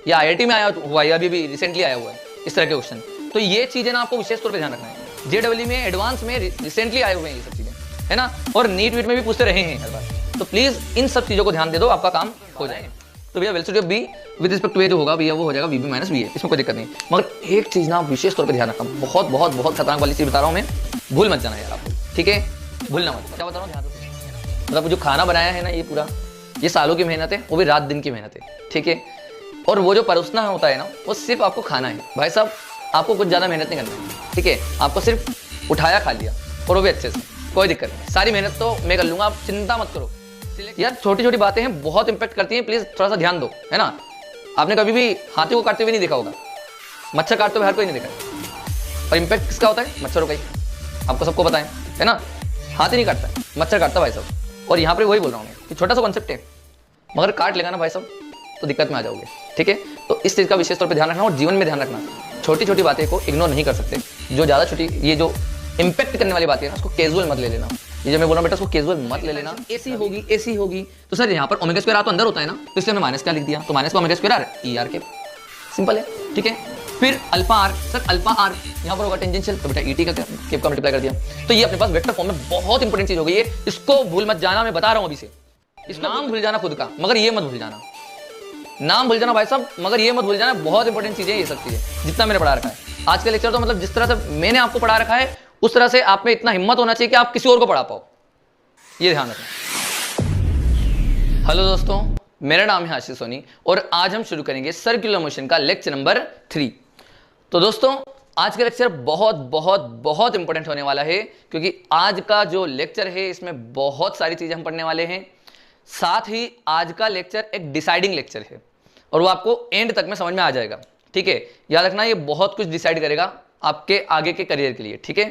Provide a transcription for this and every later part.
या IIT में आया हुआ है, अभी भी रिसेंटली आया हुआ है इस तरह के क्वेश्चन। तो ये चीजें ना आपको विशेष तौर पे ध्यान रखना है। JEE में एडवांस में रिसेंटली आए हुए हैं ये सब चीजें, है ना, और नीट वीट में भी पूछते रहे हैं हर बार। तो प्लीज इन सब चीजों को ध्यान दे दो, आपका काम हो जाएगा। तो भैया velocity of B with respect to A जो होगा भैया वो हो जाएगा VB माइनस VA, इसमें कोई दिक्कत नहीं। मगर एक चीज ना आप विशेष तौर पे ध्यान रखना, बहुत बहुत बहुत खतरनाक वाली चीज बता रहा हूँ मैं, भूल मत जाना यार आपको, ठीक है, भूलना मत। क्या बता रहा हूँ ध्यान रखो, मतलब जो खाना बनाया है ना ये पूरा, ये सालों की मेहनत है, वो भी रात दिन की मेहनत है, ठीक है। और वो जो परोसना होता है ना, वो सिर्फ आपको खाना है भाई साहब, आपको कुछ ज़्यादा मेहनत नहीं करना है, ठीक है। आपको सिर्फ उठाया खा लिया, और वो भी अच्छे से, कोई दिक्कत नहीं। सारी मेहनत तो मैं कर लूँगा, आप चिंता मत करो यार। छोटी छोटी बातें हैं, बहुत इंपैक्ट करती हैं, प्लीज़ थोड़ा सा ध्यान दो, है ना। आपने कभी भी हाथी को काटते हुए नहीं देखा होगा, मच्छर काटते हुए हर कोई नहीं देखा है, और इंपैक्ट किसका होता है? मच्छरों का ही, आपको सबको पता है ना। हाथी नहीं काटता है, मच्छर काटता भाई साहब। और यहाँ पर वही बोल रहा हूँ मैं कि छोटा सा कॉन्सेप्ट है, मगर काट लेगा ना भाई साहब तो दिक्कत में आ जाओगे, ठीक है। तो इस चीज़ का विशेष तौर पे ध्यान रखना, और जीवन में ध्यान रखना, छोटी छोटी बातें को इग्नोर नहीं कर सकते। जो ज़्यादा छोटी, ये जो इंपैक्ट करने वाली बातें है ना, उसको कैजुअल मत ले लेना। ये जो मैं बोल रहा हूँ बेटा, उसको कैजुअल मत ले लेना। ऐसी होगी तो सर यहाँ पर ओमेगा स्क्वायर तो अंदर होता है ना, तो इसलिए हमने माइनस क्या लिख दिया, तो माइनस का ओमेगा स्क्वायर आर ER के, सिंपल है, ठीक है। फिर alpha r, sir alpha r यहाँ पर होगा टेंजेंशियल, तो बेटा ET का केप का मल्टीप्लाई कर दिया। तो ये अपने पास वेक्टर फॉर्म में बहुत इंपॉर्टेंट चीज हो गई है, इसको भूल मत जाना, मैं बता रहा हूँ अभी से। इस नाम भूल जाना खुद का, मगर ये मत भूल जाना, नाम भूल जाना भाई साहब, मगर ये मत भूल जाना, बहुत इंपॉर्टेंट चीजें ये सब चीजें जितना मैंने पढ़ा रखा है। आज का लेक्चर तो मतलब जिस तरह से मैंने आपको पढ़ा रखा है, उस तरह से आप में इतना हिम्मत होना चाहिए कि आप किसी और को पढ़ा पाओ, ये ध्यान रखना। हेलो दोस्तों, मेरा नाम है आशीष सोनी, और आज हम शुरू करेंगे सर्कुलर मोशन का लेक्चर नंबर 3। तो दोस्तों आज का लेक्चर बहुत बहुत बहुत इंपॉर्टेंट होने वाला है, क्योंकि आज का जो लेक्चर है इसमें बहुत सारी चीजें हम पढ़ने वाले हैं। साथ ही आज का लेक्चर एक डिसाइडिंग लेक्चर है, और वो आपको एंड तक में समझ में आ जाएगा, ठीक है। याद रखना, ये बहुत कुछ डिसाइड करेगा आपके आगे के करियर के लिए, ठीक है।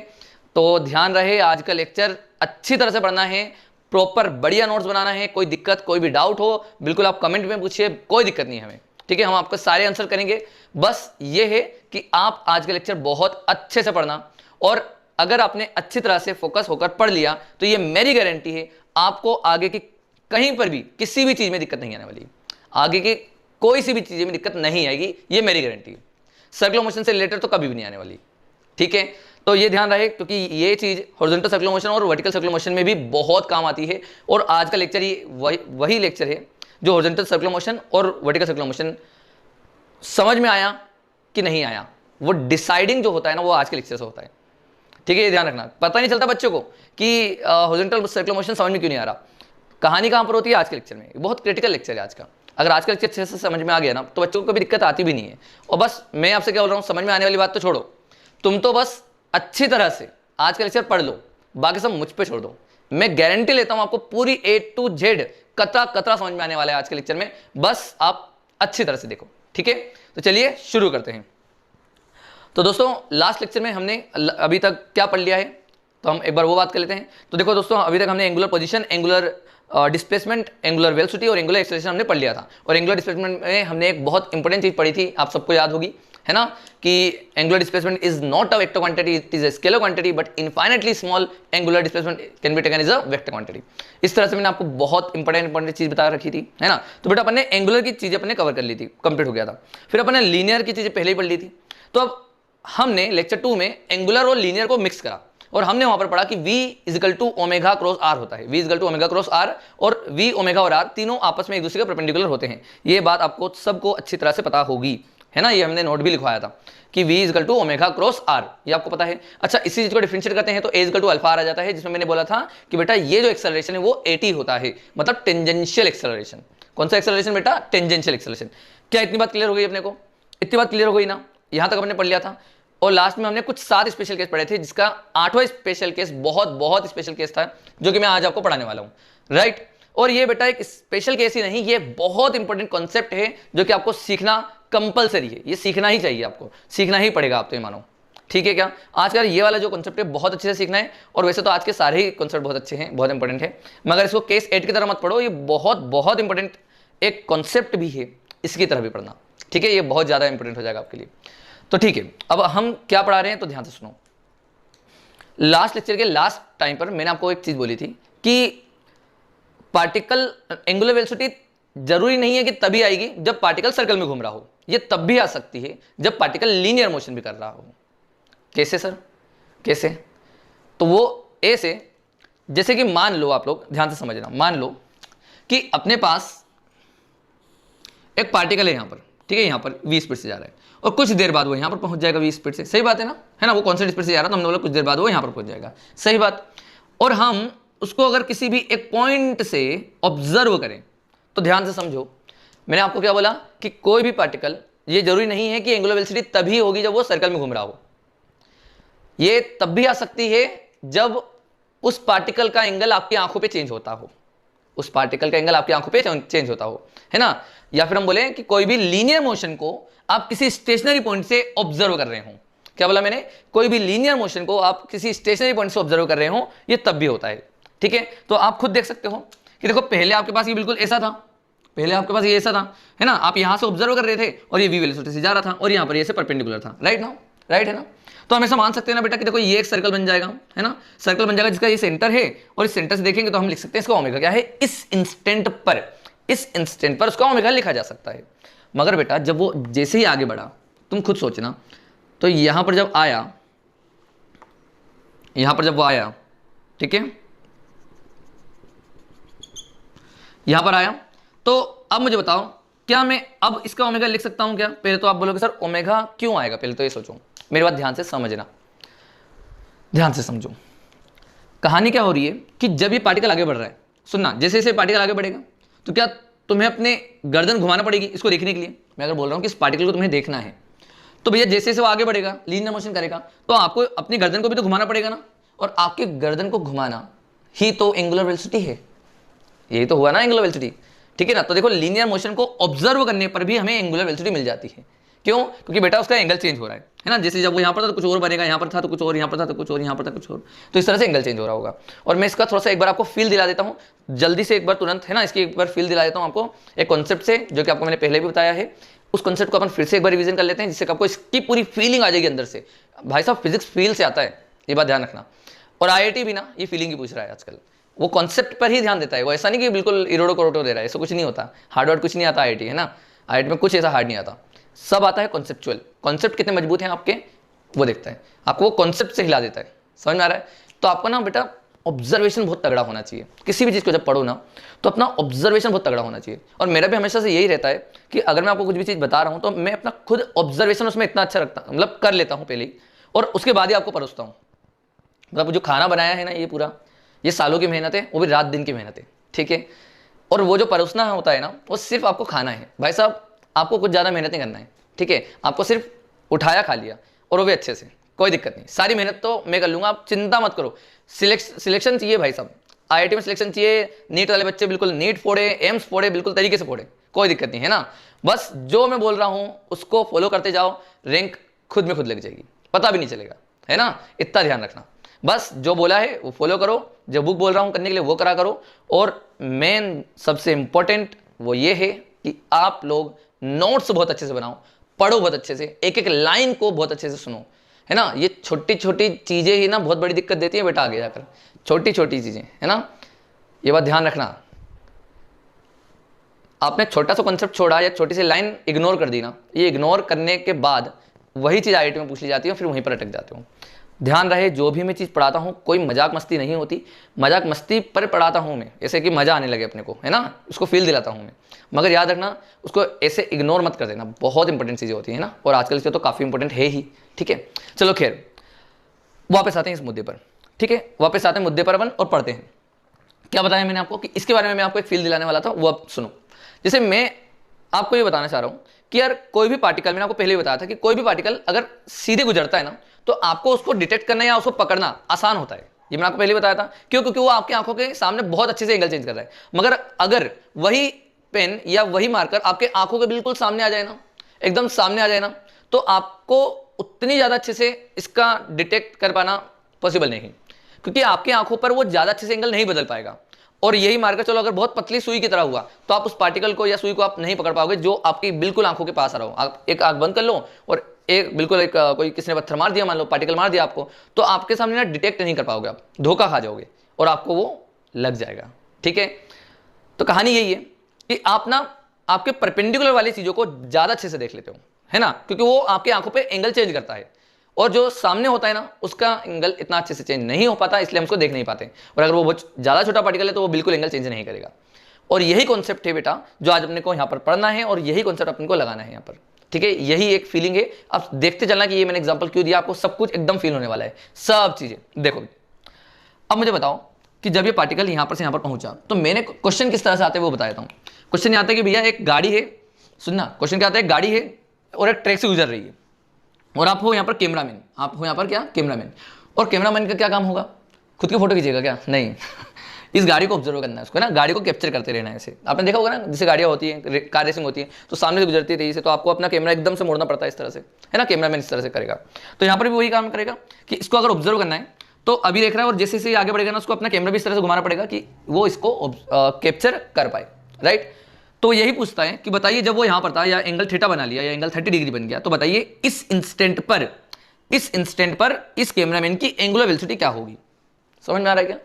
तो ध्यान रहे, आज का लेक्चर अच्छी तरह से पढ़ना है, प्रॉपर बढ़िया नोट्स बनाना है। कोई दिक्कत, कोई भी डाउट हो, बिल्कुल आप कमेंट में पूछिए, कोई दिक्कत नहीं है हमें, ठीक है। हम आपको सारे आंसर करेंगे। बस ये है कि आप आज का लेक्चर बहुत अच्छे से पढ़ना, और अगर आपने अच्छी तरह से फोकस होकर पढ़ लिया तो ये मेरी गारंटी है, आपको आगे की कहीं पर भी किसी भी चीज में दिक्कत नहीं आने वाली। आगे की कोई सी भी चीज में दिक्कत नहीं आएगी, ये मेरी गारंटी है। सर्कुलर मोशन से रिलेटेड तो कभी भी नहीं आने वाली, ठीक है। तो ये ध्यान रहे, क्योंकि ये चीज हॉरिजॉन्टल सर्कुलर मोशन और वर्टिकल सर्कुलर मोशन में भी बहुत काम आती है। और आज का लेक्चर ही वही लेक्चर है जो हॉरिजॉन्टल सर्कुलर मोशन और वर्टिकल सर्कुलर मोशन समझ में आया कि नहीं आया, वो डिसाइडिंग जो होता है ना, वो आज के लेक्चर से होता है, ठीक है। ये ध्यान रखना, पता नहीं चलता बच्चों को कि हॉरिजॉन्टल सर्कुलर मोशन समझ में क्यों नहीं आ रहा। कहानी कहां पर होती है? आज के लेक्चर में। बहुत क्रिटिकल लेक्चर है आज का। अगर आज का लेक्चर अच्छे से समझ में आ गया ना, तो बच्चों को कभी दिक्कत आती भी नहीं है। और बस मैं आपसे क्या बोल रहा हूं, समझ में आने वाली बात तो छोड़ो, तुम तो बस अच्छी तरह से आज का लेक्चर पढ़ लो, बाकी सब मुझ पे छोड़ दो। मैं गारंटी लेता हूं आपको पूरी A to Z कतरा कतरा समझ में आने वाला है आज के लेक्चर में, बस आप अच्छी तरह से देखो, ठीक है। तो चलिए शुरू करते हैं। तो दोस्तों लास्ट लेक्चर में हमने अभी तक क्या पढ़ लिया है, तो हम एक बार वो बात कर लेते हैं। तो देखो दोस्तों, अभी तक हमने angular position, angular displacement, angular velocity और एंगुलर एक्सेलरेशन हमने पढ़ लिया था। और एंगुलर डिस्प्लेसमेंट में हमने एक बहुत इंपॉर्टेंट चीज पढ़ी थी, आप सबको याद होगी, है ना, कि angular displacement is not a vector quantity, it is a scalar quantity, but infinitely small angular displacement can be taken is a vector quantity. इस तरह से मैंने आपको बहुत इंपॉर्टेंट चीज बता रखी थी, है ना। तो बेटा अपन ने एंगुलर की चीजें अपने कवर कर ली थी, कंप्लीट हो गया था। फिर अपन ने लीनियर की चीजें पहले ही पढ़ ली थी। तो अब हमने लेक्चर 2 में एंगुलर और लीनियर को मिक्स करा, और हमने वहां पर पढ़ा कि V equal to omega cross R होता है। V equal to omega cross R, और V ओमेगा और R तीनों आपस में एक दूसरे के परपेंडिकुलर होते हैं। ये बात आपको सबको अच्छी तरह से पता होगी, है ना। ये हमने नोट भी लिखवाया था कि V equal to omega cross R, ये आपको पता है। अच्छा, इसी चीज को डिफरेंशिएट करते हैं तो A equal to alpha R आ जाता है, जिसमें मैंने बोला था कि बेटा ये जो एक्सेलरेशन है वो AT होता है, मतलब टेंजेंशियल एक्सेलरेशन। कौन सा एक्सेलरेशन बेटा? Tangential acceleration. क्या इतनी बात क्लियर हो गई अपने को? इतनी बात क्लियर हो गई ना, यहां तक हमने पढ़ लिया था। और लास्ट में हमने कुछ 7 स्पेशल केस पढ़े थे, जिसका 8वां स्पेशल केस बहुत बहुत स्पेशल केस था, जो कि मैं आज आपको पढ़ाने वाला हूं, राइट। और ये बेटा एक स्पेशल केस ही नहीं, ये बहुत इंपॉर्टेंट कॉन्सेप्ट है जो कि आपको सीखना कंपलसरी है। ये सीखना ही चाहिए, आपको सीखना ही पड़ेगा, आप तो ये मानो, ठीक है क्या। आज का ये वाला जो कॉन्सेप्ट है बहुत अच्छे से सीखना है। और वैसे तो आज के सारे ही कॉन्सेप्ट बहुत अच्छे हैं, बहुत इंपॉर्टेंट है, मगर इसको केस 8 की तरह मत पढ़ो, ये बहुत बहुत इंपॉर्टेंट एक कॉन्सेप्ट भी है, इसकी तरह भी पढ़ना, ठीक है। ये बहुत ज्यादा इंपॉर्टेंट हो जाएगा आपके लिए। तो ठीक है, अब हम क्या पढ़ा रहे हैं तो ध्यान से सुनो। लास्ट लेक्चर के लास्ट टाइम पर मैंने आपको एक चीज बोली थी कि पार्टिकल एंगुलर वेलोसिटी जरूरी नहीं है कि तभी आएगी जब पार्टिकल सर्कल में घूम रहा हो, ये तब भी आ सकती है जब पार्टिकल लीनियर मोशन भी कर रहा हो। कैसे सर, कैसे? तो वो ऐसे, जैसे कि मान लो, आप लोग ध्यान से समझना, मान लो कि अपने पास एक पार्टिकल है यहाँ पर, ठीक है, यहाँ पर 20 स्पीड से जा रहा है और कुछ देर बाद वो यहाँ पर पहुंच जाएगा 20 स्पीड से, सही बात है ना, है ना, वो कॉन्स्टेंट स्पीड से जा रहा है तो हमने बोला कुछ देर बाद वो यहाँ पर पहुंच जाएगा, सही बात। और हम उसको अगर किसी भी एक पॉइंट से ऑब्जर्व करें तो ध्यान से समझो, मैंने आपको क्या बोला कि कोई भी पार्टिकल, ये जरूरी नहीं है कि एंगुलर वेलोसिटी तभी होगी जब वो सर्कल में घूम रहा हो, ये तब भी आ सकती है जब उस पार्टिकल का एंगल आपकी आंखों पे चेंज होता हो, उस पार्टिकल का एंगल आपकी आंखों पे चेंज होता हो, है ना। या फिर हम बोले कि कोई भी लीनियर मोशन को आप किसी स्टेशनरी पॉइंट से ऑब्जर्व कर रहे हो, क्या बोला मैंने, कोई भी लीनियर मोशन को आप किसी स्टेशनरी पॉइंट से ऑब्जर्व कर रहे हो, ये तब भी होता है, ठीक है। तो आप खुद देख सकते हो कि देखो पहले आपके पास ये बिल्कुल ऐसा था, पहले आपके पास ये ऐसा था, है ना, आप यहां से ऑब्जर्व कर रहे थे और ये वी वेलोसिटी से जा रहा था और यहां पर ये से परपेंडिकुलर था, राइट ना, राइट है ना। तो हम ऐसा मान सकते हैं ना बेटा कि देखो ये एक सर्कल बन जाएगा, है ना, सर्कल बन जाएगा जिसका ये सेंटर है और इस सेंटर से देखेंगे तो हम लिख सकते हैं इसका ओमेगा क्या है, इस इंस्टेंट पर उसका ओमेगा लिखा जा सकता है। मगर बेटा जब वो जैसे ही आगे बढ़ा, तुम खुद सोचना, तो यहां पर जब आया, यहां पर जब वो आया, ठीक है, यहां पर आया, तो अब मुझे बताओ क्या मैं अब इसका ओमेगा लिख सकता हूं क्या? पहले तो आप बोलोगे सर ओमेगा क्यों आएगा, पहले तो ये सोचो, मेरी बात ध्यान से समझना, ध्यान से समझो। कहानी क्या हो रही है कि जब ये पार्टिकल आगे बढ़ रहा है, सुनना, जैसे जैसे पार्टिकल आगे बढ़ेगा तो क्या तुम्हें अपने गर्दन घुमाना पड़ेगी इसको देखने के लिए। मैं अगर बोल रहा हूं कि इस पार्टिकल को तुम्हें देखना है तो भैया जैसे जैसे वो आगे बढ़ेगा, लीनियर मोशन करेगा, तो आपको अपनी गर्दन को भी तो घुमाना पड़ेगा ना, और आपके गर्दन को घुमाना ही तो एंगुलर वेलोसिटी है, यही तो हुआ ना एंगुलर वेलोसिटी, ठीक है ना। तो देखो लीनियर मोशन को ऑब्जर्व करने पर भी हमें एंगुलर वेलोसिटी मिल जाती है, क्यों? क्योंकि बेटा उसका एंगल चेंज हो रहा है ना, जैसे जब वो यहाँ पर था तो कुछ और बनेगा, यहाँ पर था तो कुछ और, यहाँ पर था तो कुछ और, यहाँ पर था कुछ और, तो इस तरह से एंगल चेंज हो रहा होगा। और मैं इसका थोड़ा सा एक बार आपको फील दिला देता हूँ जल्दी से, एक बार तुरंत, है ना, इसकी एक बार फील दिला देता हूँ आपको एक कॉन्सेप्ट से, जो कि आपको मैंने पहले भी बताया है। उस कॉन्सेप्ट को अपन फिर से एक बार रिवीजन कर लेते हैं जिससे आपको इसकी पूरी फीलिंग आ जाएगी अंदर से। भाई साहब फिजिक्स फील से आता है, ये बात ध्यान रखना। और IIT भी ना ये फीलिंग ही पूछ रहा है आजकल, वो कॉन्सेप्ट पर ही ध्यान देता है, वो ऐसा नहीं कि बिल्कुल इरोडो करोटो दे रहा है, ऐसा कुछ नहीं होता, हार्ड वर्ड कुछ नहीं आता IIT, है ना, IIT में कुछ ऐसा हार्ड नहीं आता, सब आता है कॉन्सेप्चुअल। कॉन्सेप्ट कितने मजबूत हैं आपके वो देखता है, आपको वो कॉन्सेप्ट से हिला देता है, समझ में आ रहा है। तो आपको ना बेटा ऑब्जर्वेशन बहुत तगड़ा होना चाहिए, किसी भी चीज़ को जब पढ़ो ना तो अपना ऑब्जर्वेशन बहुत तगड़ा होना चाहिए। और मेरा भी हमेशा से यही रहता है कि अगर मैं आपको कुछ भी चीज़ बता रहा हूँ तो मैं अपना खुद ऑब्जर्वेशन उसमें इतना अच्छा रखता, मतलब कर लेता हूँ पहले ही, और उसके बाद ही आपको परोसता हूँ। मतलब जो खाना बनाया है ना, ये पूरा ये सालों की मेहनत है, वो भी रात दिन की मेहनत है, ठीक है। और वो जो परोसना होता है ना, वो सिर्फ आपको खाना है भाई साहब, आपको कुछ ज़्यादा मेहनत नहीं करना है, ठीक है। आपको सिर्फ उठाया खा लिया और वो भी अच्छे से, कोई दिक्कत नहीं, सारी मेहनत तो मैं कर लूँगा, आप चिंता मत करो। सिलेक्शन चाहिए भाई साहब, IIT में सिलेक्शन चाहिए, नीट वाले बच्चे बिल्कुल नीट फोड़े, एम्स फोड़े, बिल्कुल तरीके से फोड़े, कोई दिक्कत नहीं है ना। बस जो मैं बोल रहा हूँ उसको फॉलो करते जाओ, रैंक खुद में खुद लग जाएगी, पता भी नहीं चलेगा, है ना, इतना ध्यान रखना। बस जो बोला है वो फॉलो करो, जो बुक बोल रहा हूँ करने के लिए वो करा करो। और मेन सबसे इंपॉर्टेंट वो ये है कि आप लोग नोट्स बहुत अच्छे से बनाओ, पढ़ो बहुत अच्छे से, एक एक लाइन को बहुत अच्छे से सुनो, है ना। ये छोटी छोटी चीज़ें ही ना बहुत बड़ी दिक्कत देती है बेटा आगे जाकर, छोटी छोटी चीज़ें, है ना, ये बात ध्यान रखना। आपने छोटा सा कॉन्सेप्ट छोड़ा या छोटी सी लाइन इग्नोर कर दी ना, ये इग्नोर करने के बाद वही चीज़ IIT में पूछ ली जाती है, फिर वहीं पर अटक जाते हो। ध्यान रहे जो भी मैं चीज़ पढ़ाता हूँ कोई मजाक मस्ती नहीं होती, मजाक मस्ती पर पढ़ाता हूँ मैं, ऐसे कि मज़ा आने लगे अपने को, है ना, उसको फील दिलाता हूँ मैं। मगर याद रखना उसको ऐसे इग्नोर मत कर देना, बहुत इंपॉर्टेंट चीज़ें होती है ना, और आजकल से तो काफ़ी इंपॉर्टेंट है ही, ठीक है। चलो खैर वापस आते हैं इस मुद्दे पर, ठीक है, वापस आते हैं मुद्दे पर अपन और पढ़ते हैं। क्या बताया मैंने आपको कि इसके बारे में मैं आपको एक फील दिलाने वाला था, वो अब सुनो। जैसे मैं आपको ये बताना चाह रहा हूँ कि यार कोई भी पार्टिकल, मैंने आपको पहले ही बताया था कि कोई भी पार्टिकल अगर सीधे गुजरता है ना तो आपको उसको डिटेक्ट करना या उसको पकड़ना आसान होता है, ये मैंने आपको पहले बताया था। क्यों? क्योंकि वो आपकी आंखों के सामने बहुत अच्छे से एंगल चेंज कर रहा है। मगर अगर वही पेन या वही मार्कर आपके आंखों के बिल्कुल सामने आ जाए ना, एकदम सामने आ जाए ना, तो आपको उतनी ज़्यादा अच्छे से इसका डिटेक्ट कर पाना पॉसिबल नहीं, क्योंकि आपकी आंखों पर वो ज़्यादा अच्छे से एंगल नहीं बदल पाएगा। और यही मार्कर चलो अगर बहुत पतली सुई की तरह हुआ तो आप उस पार्टिकल को या सुई को आप नहीं पकड़ पाओगे जो आपकी बिल्कुल आंखों के पास आ रहा हो। आप एक आंख बंद कर लो और एक बिल्कुल एक कोई किसी ने पत्थर मार दिया, मान लो पार्टिकल मार दिया आपको, तो आपके सामने ना डिटेक्ट नहीं कर पाओगे, आप धोखा खा जाओगे और आपको वो लग जाएगा, ठीक है। तो कहानी यही है कि आप ना आपके परपेंडिकुलर वाली चीजों को ज्यादा अच्छे से देख लेते हो, है ना, क्योंकि वो आपकी आंखों पे एंगल चेंज करता है, और जो सामने होता है ना उसका एंगल इतना अच्छे से चेंज नहीं हो पाता, इसलिए हम उसको देख नहीं पाते। और अगर वो बहुत ज्यादा छोटा पार्टिकल है तो वो बिल्कुल एंगल चेंज नहीं करेगा। और यही कॉन्सेप्ट है बेटा जो आज अपने को यहाँ पर पढ़ना है, और यही कॉन्सेप्ट अपने को लगाना है यहाँ पर, ठीक है। यही एक फीलिंग है। आप देखते चलना कि ये मैंने एग्जांपल क्यों दिया, आपको सब कुछ एकदम फील होने वाला है, सब चीजें। देखो अब मुझे बताओ कि जब ये पार्टिकल यहां पर से यहां पर पहुंचा तो मैंने क्वेश्चन किस तरह से आते हैं वो बता देता हूं। क्वेश्चन ये आता है कि भैया एक गाड़ी है, सुनना क्वेश्चन क्या आता है, गाड़ी है और एक ट्रैक से गुजर रही है, और आप हो यहाँ पर कैमरामैन, आप हो यहाँ पर क्या कैमरामैन, और कैमरामैन का क्या काम होगा, खुद की फोटो खींचेगा क्या, नहीं इस गाड़ी को ऑब्जर्व करना है उसको, ना गाड़ी को कैप्चर करते रहना है। ऐसे आपने देखा होगा ना, जैसे गाड़ियाँ होती है, कार रेसिंग होती है, तो सामने से गुजरती है तेजी से, तो आपको अपना कैमरा एकदम से मोड़ना पड़ता है इस तरह से, है ना, कैमरामैन इस तरह से करेगा। तो यहाँ पर भी वही काम करेगा कि इसको अगर ऑब्जर्व करना है तो अभी देख रहा है, और जैसे जैसे आगे बढ़ेगा ना उसको अपना कैमरा भी इस तरह से घुमाना पड़ेगा कि वो इसको कैप्चर कर पाए, राइट। तो यही पूछता है कि बताइए जब वो यहाँ पर था, या एंगल थीटा बना लिया, या एंगल 30 डिग्री बन गया, तो बताइए इस इंस्टेंट पर इस कैमरामैन की एंगुलर वेलोसिटी क्या होगी। समझ में आ रहा है क्या,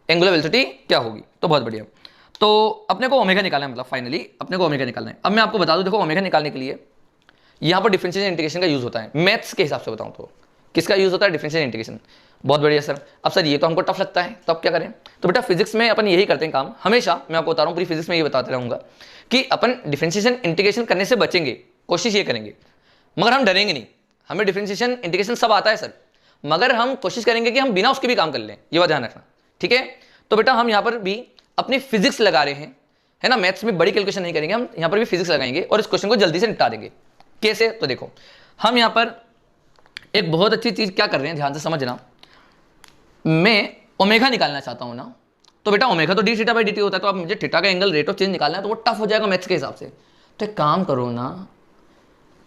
एंगुलर वेलोसिटी क्या होगी। तो बहुत बढ़िया। तो अपने को ओमेगा निकालना है, मतलब फाइनली अपने को ओमेगा निकालना है। अब मैं आपको बता दूं, देखो ओमेगा निकालने के लिए यहाँ पर डिफरेंशिएशन इंटीग्रेशन का यूज होता है। मैथ्स के हिसाब से बताऊं तो किसका यूज होता है, डिफरेंशिएशन इंटीग्रेशन। बहुत बढ़िया सर। अब सर ये तो हमको टफ लगता है, तो अब क्या करें, तो बेटा फिजिक्स में अपन यही करते हैं काम हमेशा। मैं आपको बता रहा हूँ पूरी फिजिक्स में ये बताते रहूंगा कि अपन डिफरेंशिएशन इंटीग्रेशन करने से बचेंगे, कोशिश ये करेंगे, मगर हम डरेंगे नहीं। हमें डिफरेंशिएशन इंटीग्रेशन सब आता है सर, मगर हम कोशिश करेंगे कि हम बिना उसके भी काम कर लें, ये बात ध्यान रखना, ठीक है। तो बेटा हम यहाँ पर भी अपनी फिजिक्स लगा रहे हैं, है ना, मैथ्स में बड़ी कैलकुलेशन नहीं करेंगे, हम यहाँ पर भी फिजिक्स लगाएंगे और इस क्वेश्चन को जल्दी से निपटा देंगे। कैसे, तो देखो हम यहाँ पर एक बहुत अच्छी चीज क्या कर रहे हैं, ध्यान से समझना। मैं ओमेगा निकालना चाहता हूं ना, तो बेटा ओमेगा तो D theta by d t होता है, तो अब मुझे थीटा का एंगल रेट ऑफ चेंज निकालना है, तो वो टफ हो जाएगा मैथ्स के हिसाब से। तो एक काम करो ना,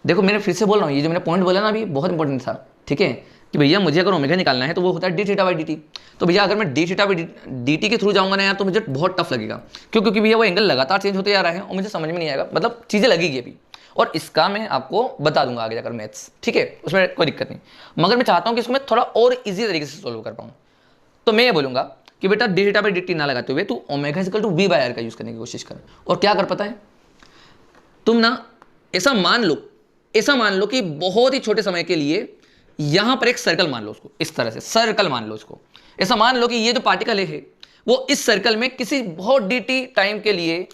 देखो मैंने फिर से बोल रहा हूँ, ये जो मैंने पॉइंट बोला ना अभी बहुत इंपॉर्टेंट था, ठीक है, कि भैया मुझे अगर ओमेगा निकालना है तो वो होता है D theta by d T. तो भैया अगर मैं D theta by d T के थ्रू जाऊंगा ना यार, तो मुझे बहुत टफ लगेगा। क्यों, क्योंकि भैया वो एंगल लगातार चेंज होते जा रहा है और मुझे समझ में नहीं आएगा, मतलब चीजें लगेगी अभी, और इसका मैं आपको बता दूंगा आगे जाकर मैथ्स, ठीक है, उसमें कोई दिक्कत नहीं। मगर मैं चाहता हूँ कि इसको मैं थोड़ा और ईजी तरीके से सोल्व कर पाऊँ। तो मैं ये बोलूंगा कि बेटा d theta by d t ना लगाते हुए तू omega equal to v by r का यूज करने की कोशिश कर। और क्या कर, पता है, तुम ना ऐसा मान लो कि बहुत ही छोटे समय के लिए यहां पर एक सर्कल मान लो उसको, इस तरह से सर्कल मान लो उसको। ऐसा मान लो कि ये जो पार्टिकल है वो इस सर्कल में किसी बहुत dt टाइम के लिए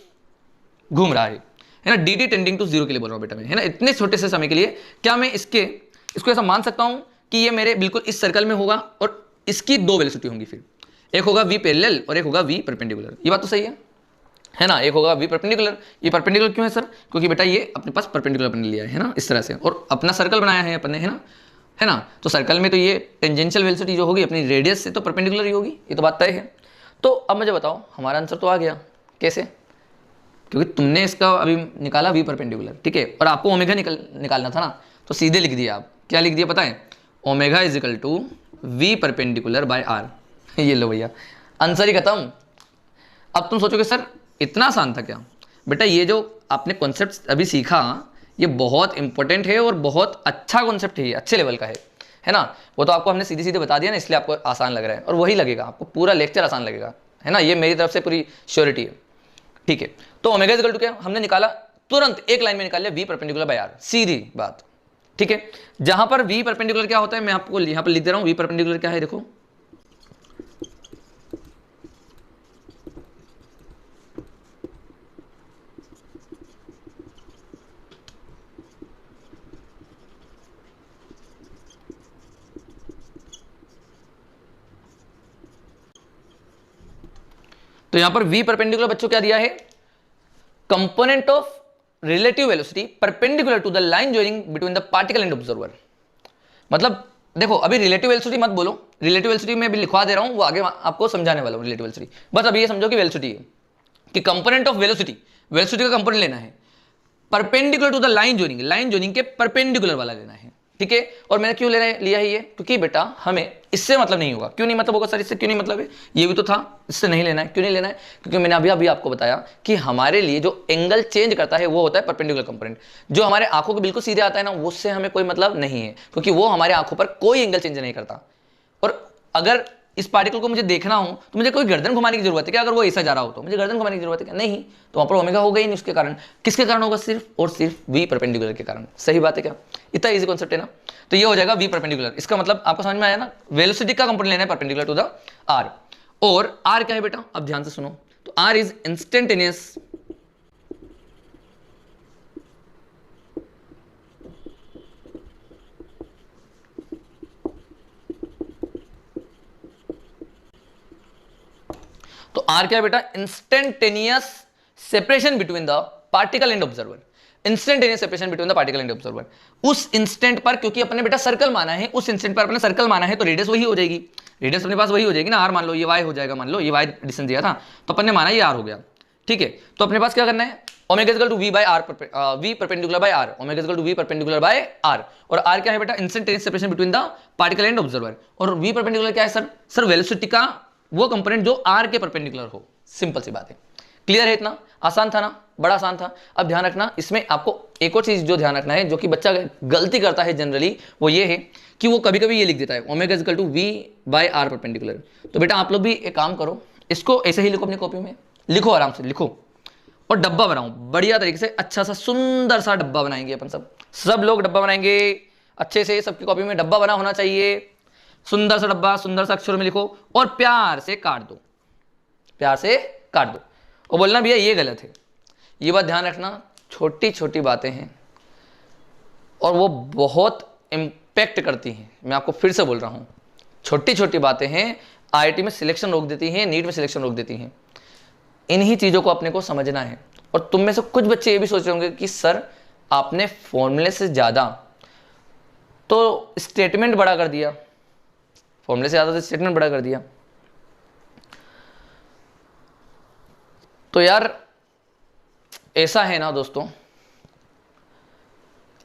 घूम रहा है ना, dt टेंडिंग टू 0 के लिए बोल रहा हूं बेटा मैं, है ना, इतने छोटे से समय के लिए। क्या मैं इसको ऐसा मान सकता हूं कि ये मेरे बिल्कुल इस सर्कल में होगा और इसकी दो वेलोसिटी होंगी, फिर एक होगा v पैरेलल और एक होगा v परपेंडिकुलर। ये बात तो सही है ना, एक होगा v परपेंडिकुलर। ये परपेंडिकुलर क्यों है सर, क्योंकि बेटा ये अपने पास परपेंडिकुलर अपने लिया है ना, इस तरह से, और अपना सर्कल बनाया है अपने, है ना। तो सर्कल में तो ये टेंजेंशियल वेलोसिटी जो होगी अपनी रेडियस से तो परपेंडिकुलर ही होगी, ये तो बात तय है। तो अब मुझे बताओ हमारा आंसर तो आ गया, कैसे, क्योंकि तुमने इसका अभी निकाला v परपेंडिकुलर, ठीक है, और आपको ओमेगा निकालना था ना, तो सीधे लिख दिया। आप क्या लिख दिया पता है, omega is equal to v perpendicular by r। ये लो भैया, आंसर ही खत्म। अब तुम सोचोगे सर इतना आसान था क्या, बेटा ये जो आपने कॉन्सेप्ट अभी सीखा ये बहुत इंपॉर्टेंट है और बहुत अच्छा कॉन्सेप्ट है, अच्छे लेवल का है ना। वो तो आपको हमने सीधे सीधे बता दिया ना, इसलिए आपको आसान लग रहा है, और वही लगेगा आपको, पूरा लेक्चर आसान लगेगा, है ना, ये मेरी तरफ से पूरी श्योरिटी है, ठीक है। तो ओमेगा इक्वल टू क्या हमने निकाला, तुरंत एक लाइन में निकाल लिया v परपेंडिकुलर बाय r, सीधी बात, ठीक है। जहां पर v परपेंडिकुलर क्या होता है मैं आपको यहां पर लिख दे रहा हूं, v परपेंडिकुलर क्या है देखो, तो यहां पर v परपेंडिकुलर बच्चों क्या दिया है, component of relative velocity perpendicular to the line joining between the particle and observer. मतलब देखो अभी रिलेटिव वेलोसिटी मत बोलो, रिलेटिव वेलोसिटी मैं भी लिखवा दे रहा हूं, वो आगे आपको समझाने वाला हूं रिलेटिव वेलोसिटी। बस अभी ये समझो कि वेलोसिटी है कि कंपोनेंट ऑफ वेलोसिटी का कंपोनेंट लेना है perpendicular to the line joining के परपेंडिकुलर वाला लेना है, ठीक है। और मैंने क्यों लिया है ये, क्योंकि बेटा हमें इससे मतलब नहीं होगा। क्यों नहीं मतलब होगा सर, इससे क्यों नहीं मतलब है, ये भी तो था, इससे नहीं लेना है। क्यों नहीं लेना है, क्योंकि मैंने अभी आपको बताया कि हमारे लिए जो एंगल चेंज करता है वो होता है परपेंडिकुलर कंपोनेंट। जो हमारे आंखों के बिल्कुल सीधे आता है ना, उससे हमें कोई मतलब नहीं है, क्योंकि वो हमारे आंखों पर कोई एंगल चेंज नहीं करता। और अगर इस पार्टिकल को मुझे देखना हो तो मुझे कोई गर्दन घुमाने की जरूरत है क्या? अगर वो ऐसा जा रहा हो तो मुझे गर्दन घुमाने की जरूरत है क्या? नहीं। तो वहां पर ओमेगा होगा ही नहीं उसके कारण। किसके कारण होगा? सिर्फ और सिर्फ वी परपेंडिकुलर के कारण। सही बात है क्या? इतना इजी कॉन्सेप्ट है ना। तो ये हो जाएगा वी परपेंडिकुलर। इसका मतलब आपको समझ में आया ना, वेलोसिटी का कंपोनेंट लेना है परपेंडिकुलर टू द आर। और आर क्या है बेटा? अब ध्यान से सुनो। तो आर इज इंस्टेंटेनियस तो आर क्या है बेटा? Instantaneous separation between the particle and observer. Instantaneous separation between the particle and observer. उस इंस्टेंट पर, क्योंकि अपने बेटा सर्कल माना है, उस इंस्टेंट पर अपने सर्कल माना है, तो रेडियस वही हो जाएगी। रेडियस अपने पास वही हो जाएगी ना, आर मान लो, ये वाई हो जाएगा, मान लो ये वाई डिस्टेंस दिया था तो अपन ने माना ये आर हो गया। ठीक है, तो अपने पास क्या करना है? Omega equal to v by r, v perpendicular by r, omega equal to v perpendicular by r. और आर क्या है बेटा? Instantaneous separation between the particle and observer. और वी परपेंडिकुलर क्या है सर? सर वेलोसिटी का वो कंपोनेंट जो आर के परपेंडिकुलर हो। सिंपल सी बात है। क्लियर है? इतना आसान था ना, बड़ा आसान था। अब ध्यान रखना, इसमें आपको एक और चीज जो ध्यान रखना है, जो कि बच्चा गलती करता है जनरली, वो ये है कि वो कभी कभी ये लिख देता है omega equal to v by r perpendicular. तो बेटा आप लोग भी एक काम करो, इसको ऐसे ही लिखो, अपनी कॉपी में लिखो, आराम से लिखो और डब्बा बनाओ बढ़िया तरीके से। अच्छा सा सुंदर सा डब्बा बनाएंगे अपन, सब लोग डब्बा बनाएंगे अच्छे से। सबकी कॉपी में डब्बा बना होना चाहिए, सुंदर सा डब्बा, सुंदर सा अक्षरों में लिखो और प्यार से काट दो, प्यार से काट दो। और बोलना भैया ये गलत है। ये बात ध्यान रखना, छोटी छोटी बातें हैं और वो बहुत इम्पैक्ट करती हैं। मैं आपको फिर से बोल रहा हूँ, छोटी छोटी बातें हैं, आईआईटी में सिलेक्शन रोक देती हैं, नीट में सिलेक्शन रोक देती हैं। इन्हीं चीज़ों को अपने को समझना है। और तुम में से कुछ बच्चे ये भी सोच रहे होंगे कि सर आपने फॉर्मूले से ज़्यादा तो स्टेटमेंट बड़ा कर दिया, फॉर्मूले से ज़्यादा तो स्टेटमेंट बड़ा कर दिया। तो यार ऐसा है ना दोस्तों,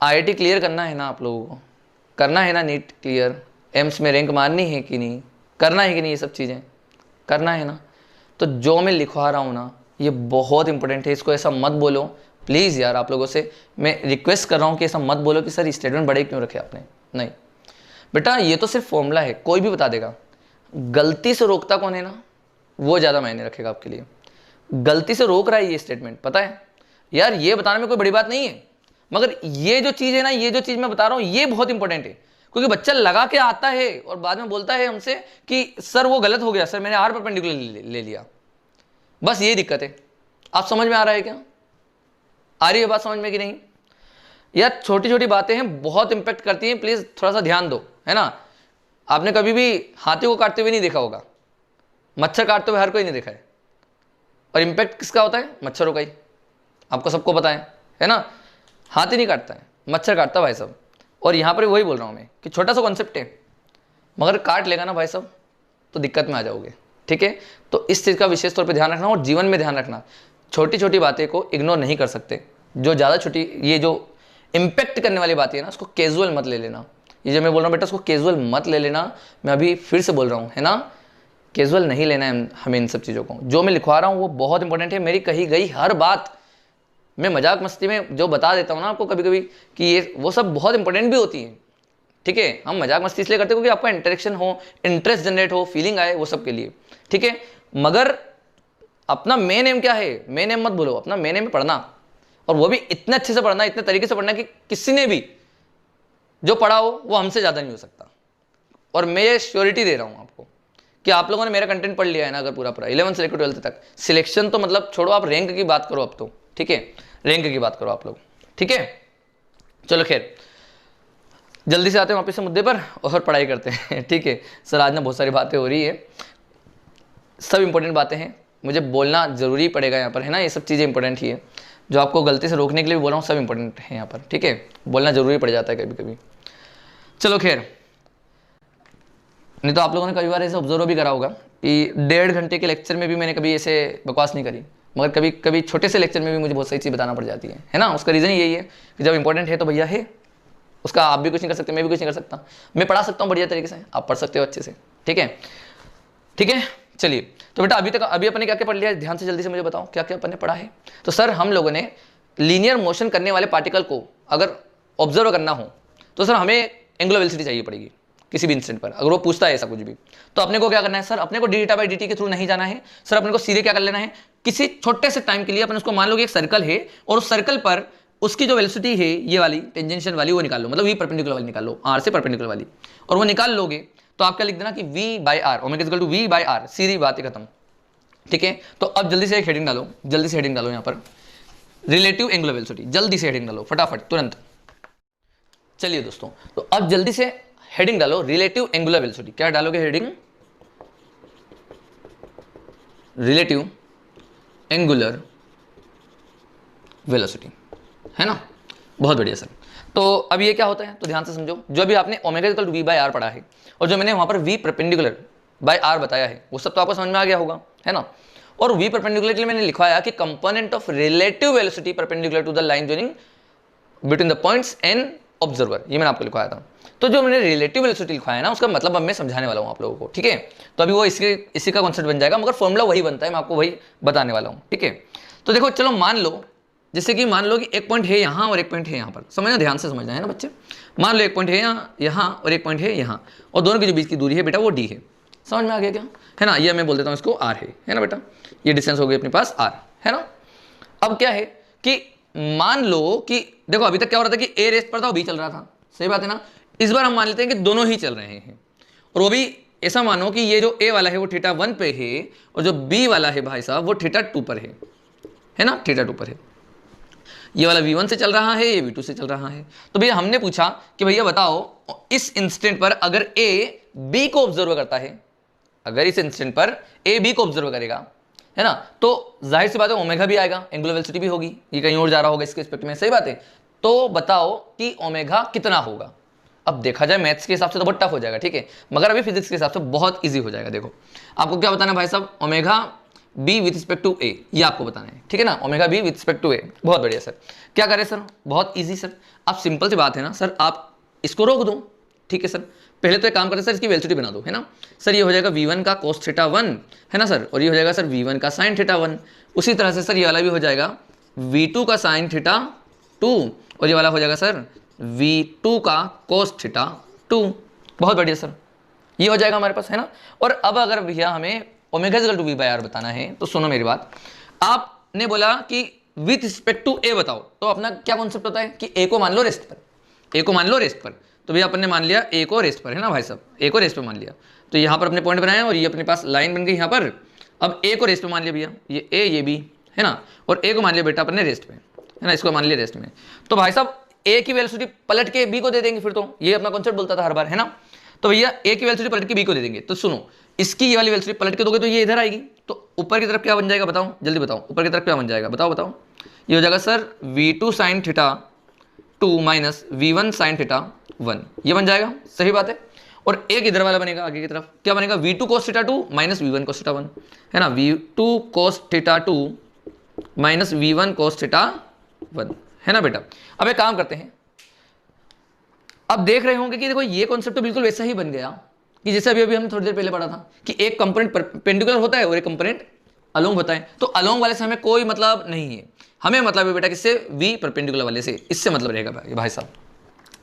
आईआईटी क्लियर करना है ना आप लोगों को, करना है ना नीट क्लियर, एम्स में रैंक मारनी है कि नहीं, करना है कि नहीं, ये सब चीज़ें करना है ना। तो जो मैं लिखवा रहा हूँ ना, ये बहुत इंपॉर्टेंट है, इसको ऐसा मत बोलो प्लीज़ यार। आप लोगों से मैं रिक्वेस्ट कर रहा हूँ कि ऐसा मत बोलो कि सर स्टेटमेंट बड़े क्यों रखे आपने। नहीं बेटा, ये तो सिर्फ फॉर्मूला है, कोई भी बता देगा। गलती से रोकता कौन है ना, वो ज़्यादा मायने रखेगा आपके लिए। गलती से रोक रहा है ये स्टेटमेंट, पता है यार, ये बताने में कोई बड़ी बात नहीं है, मगर ये जो चीज़ है ना, ये जो चीज़ मैं बता रहा हूँ ये बहुत इंपॉर्टेंट है। क्योंकि बच्चा लगा के आता है और बाद में बोलता है हमसे कि सर वो गलत हो गया, सर मैंने आर परपेंडिकुलर ले लिया। बस ये दिक्कत है। आप समझ में आ रहा है क्या? आ रही है बात समझ में कि नहीं? यार छोटी छोटी बातें हैं, बहुत इंपैक्ट करती हैं, प्लीज़ थोड़ा सा ध्यान दो, है ना। आपने कभी भी हाथी को काटते हुए नहीं देखा होगा, मच्छर काटते हुए हर कोई नहीं देखा है। और इंपैक्ट किसका होता है? मच्छरों का ही। आपको सबको पता है ना। हाथी नहीं काटता है, मच्छर काटता भाई साहब। और यहाँ पर वही बोल रहा हूँ मैं कि छोटा सा कॉन्सेप्ट है, मगर काट लेगा ना भाई साहब तो दिक्कत में आ जाओगे। ठीक है, तो इस चीज़ का विशेष तौर पे ध्यान रखना और जीवन में ध्यान रखना। छोटी छोटी बातें को इग्नोर नहीं कर सकते, जो ज़्यादा छोटी, ये जो इम्पैक्ट करने वाली बातें है ना, उसको कैजुअल मत ले लेना। ये जो मैं बोल रहा हूँ बेटा, उसको कैजुअल मत ले लेना। मैं अभी फिर से बोल रहा हूँ, है ना, कैजुअल नहीं लेना है हमें इन सब चीज़ों को। जो मैं लिखवा रहा हूँ वो बहुत इंपॉर्टेंट है। मेरी कही गई हर बात मैं मजाक मस्ती में जो बता देता हूँ ना आपको कभी कभी कि ये वो सब बहुत इंपॉर्टेंट भी होती है। ठीक है, हम मजाक मस्ती इसलिए करते हैं क्योंकि आपका इंटरेक्शन हो, इंटरेस्ट जनरेट हो, फीलिंग आए, वो सब के लिए। ठीक है, मगर अपना मेन एम क्या है? मेन एम मत बोलो, अपना मेन एम है पढ़ना, और वो भी इतने अच्छे से पढ़ना, इतने तरीके से पढ़ना कि किसी ने भी जो पढ़ा हो वो हमसे ज़्यादा नहीं हो सकता। और मैं ये श्योरिटी दे रहा हूँ आपको कि आप लोगों ने मेरा कंटेंट पढ़ लिया है ना, अगर पूरा 11 से लेकर 12 तक, सिलेक्शन तो मतलब छोड़ो, आप रैंक की बात करो अब तो। ठीक है, रैंक की बात करो आप लोग। ठीक है, चलो खैर जल्दी से आते हैं वापस से मुद्दे पर और पढ़ाई करते हैं। ठीक है सर, आज ना बहुत सारी बातें हो रही है, सब इंपॉर्टेंट बातें हैं, मुझे बोलना ज़रूरी पड़ेगा यहाँ पर, है ना। ये सब चीज़ें इंपॉर्टेंट ही है, जो आपको गलती से रोकने के लिए भी बोल रहा हूँ, सब इंपॉर्टेंट है यहाँ पर। ठीक है, बोलना ज़रूरी पड़ जाता है कभी कभी। चलो खैर, नहीं तो आप लोगों ने कई बार ऐसे ऑब्जर्व भी करा होगा कि 1.5 घंटे के लेक्चर में भी मैंने कभी ऐसे बकवास नहीं करी, मगर कभी कभी छोटे से लेक्चर में भी मुझे बहुत सही चीज़ बताना पड़ जाती है ना। उसका रीज़न यही है कि जब इंपॉर्टेंट है तो भैया है, उसका आप भी कुछ नहीं कर सकते, मैं भी कुछ नहीं कर सकता। मैं पढ़ा सकता हूँ बढ़िया तरीके से, आप पढ़ सकते हो अच्छे से। ठीक है, ठीक है, चलिए। तो बेटा अभी अपने क्या क्या पढ़ लिया, ध्यान से जल्दी से मुझे बताओ क्या क्या अपन ने पढ़ा है। तो सर हम लोगों ने लीनियर मोशन करने वाले पार्टिकल को अगर ऑब्जर्व करना हो तो सर हमें एंगुलर वेलोसिटी चाहिए पड़ेगी। किसी भी इंस्टेंट पर, अगर वो पूछता है ऐसा कुछ भी, तो अपने को क्या करना है सर, अपने को D theta by d T के थ्रू नहीं जाना है सर, अपने को सीधे क्या कर लेना है, किसी छोटे से टाइम के लिए अपन उसको मान लो कि एक सर्कल है और उस सर्कल पर उसकी जो वेलोसिटी है ये वाली टेंजेंशियल वाली वो निकाल लो, मतलब वी परपेंडिकुलर वाली निकाल लो, आर से परपेंडिकुलर वाली, और वो निकाल लोगे तो आप क्या लिख देना कि v by R, omega is equal to v by R, सीधी बात है खत्म। ठीक है, तो अब जल्दी से एक हेडिंग डालो, जल्दी से हेडिंग डालो यहाँ पर, रिलेटिव एंगुलर वेलोसिटी, जल्दी से हेडिंग डालो फटाफट तुरंत। चलिए दोस्तों, तो अब जल्दी से हेडिंग डालो रिलेटिव एंगुलर वेलोसिटी। क्या डालोगे हेडिंग, रिलेटिव एंगुलर वेलोसिटी, है ना, बहुत बढ़िया सर। तो अब ये क्या होता है, तो ध्यान से समझो, जो अभी आपने omega equal to v by r पढ़ा है और जो मैंने वहां पर वी परपेंडिकुलर बाय आर बताया है वो सब तो आपको समझ में आ गया होगा, है ना। और वी परपेंडिकुलर के लिए मैंने लिखवाया कि component of relative velocity perpendicular to the line joining between the points and observer, ये मैंने आपको लिखवाया था। तो जो मैंने रिलेटिव वेलोसिटी लिखवाया है ना, उसका मतलब अब मैं समझाने वाला हूँ आप लोगों को, ठीक है। तो अभी वो इसी का कॉन्सेप्ट बन जाएगा, मगर फॉर्मूला वही बनता है, मैं आपको वही बताने वाला हूँ, ठीक है। तो देखो चलो मान लो, जैसे कि मान लो कि एक पॉइंट है यहाँ और एक पॉइंट है यहाँ पर, समझना, ध्यान से समझना है ना बच्चे। मान लो एक पॉइंट है यहाँ और एक पॉइंट है यहाँ, और दोनों के जो बीच की दूरी है बेटा वो डी है, समझ में आ गया क्या, है ना। ये मैं बोल देता हूँ इसको आर है ना बेटा, ये डिस्टेंस हो गई अपने पास आर, है ना। अब क्या है कि मान लो कि देखो अभी तक क्या हो रहा था कि ए रेस्ट पर था और बी चल रहा था, सही बात है ना। इस बार हम मान लेते हैं कि दोनों ही चल रहे हैं, और वो भी ऐसा मानो कि ये जो ए वाला है वो थीटा 1 पे है और जो बी वाला है भाई साहब वो थीटा 2 पर है ना, थीटा 2 पर है। ये वाला v1 से चल रहा है, ये v2 से चल रहा है। तो भैया हमने पूछा कि भैया बताओ इस इंस्टेंट पर अगर a b को ऑब्जर्व करता है, अगर इस इंस्टेंट पर a b को ऑब्जर्व करेगा, है ना, तो जाहिर सी बात है ओमेगा भी आएगा, एंगुलर वेलोसिटी भी होगी, ये कहीं और जा रहा होगा इसके रिस्पेक्ट में, सही बात है। तो बताओ कि ओमेगा कितना होगा। अब देखा जाए मैथ्स के हिसाब से तो बहुत टफ हो जाएगा, ठीक है, मगर अभी फिजिक्स के हिसाब से बहुत ईजी हो जाएगा। देखो आपको क्या बताना है भाई साहब, omega B with respect to A, ये आपको बताना है, ठीक है ना, omega B with respect to A. बहुत बढ़िया सर, क्या करें सर, बहुत इजी सर, आप सिंपल सी बात है ना सर, आप इसको रोक दो, ठीक है सर। पहले तो एक काम करें सर, इसकी वेलोसिटी बना दो, है ना सर। ये हो जाएगा v1 का cos थीटा 1, है ना सर, और ये हो जाएगा सर v1 का sin थीटा 1। उसी तरह से सर ये वाला भी हो जाएगा v2 का sin थीटा 2, और ये वाला हो जाएगा सर v2 का cos थीटा 2। बहुत बढ़िया सर, ये हो जाएगा हमारे पास, है ना। और अब अगर भैया हमें omega equal to v by r बताना है, तो सुनो मेरी बात, आपने बोला कि विथ रिस्पेक्ट टू ए बताओ, तो अपना क्या कॉन्सेप्ट होता है कि ए को मान लो रेस्ट पर, ए को मान लो रेस्ट पर। तो भैया अपन ने मान लिया ए को रेस्ट पर, है ना भाई साहब, ए को रेस्ट पर मान लिया। तो यहाँ पर अपने पॉइंट बनाया और ये अपने पास लाइन बन गई यहाँ पर। अब ए को रेस्ट पर मान लिया भैया, ये ए ये बी, है ना, और ए को मान लिया बेटा अपन ने रेस्ट पे, है ना, इसको मान लिया रेस्ट में। तो भाई साहब ए की वेलोसिटी पलट के बी को दे देंगे, फिर तो ये अपना कॉन्सेप्ट बोलता था हर बार, है ना। तो भैया ए की वेलोसिटी पलट के बी को दे देंगे, तो सुनो इसकी ये वाली वेलोसिटी पलट के दोगे तो ये इधर आएगी, तो ऊपर की तरफ क्या बन जाएगा बताओ, जल्दी बताओ, ऊपर की तरफ क्या बन जाएगा बताओ बताओ। ये हो जाएगा sir v2 sin theta 2 minus v1 sin theta 1, ये बन जाएगा, सही बात है। और एक इधर वाला बनेगा आगे की तरफ, क्या बनेगा v2 cos theta 2 minus v1 cos theta 1, है ना, v2 cos theta 2 minus v1 cos theta 1, है ना बेटा। अब एक काम करते हैं, अब देख रहे होंगे कि देखो ये कॉन्सेप्ट तो बिल्कुल वैसा ही बन गया कि जैसे अभी हमने थोड़ी देर पहले पढ़ा था कि एक कंपोनेंट परपेंडिकुलर होता है और एक कंपोनेंट अलोंग होता है। तो अलोंग वाले से हमें कोई मतलब नहीं है, हमें मतलब है बेटा किससे, वी परपेंडिकुलर वाले से, इससे मतलब रहेगा भाई साहब,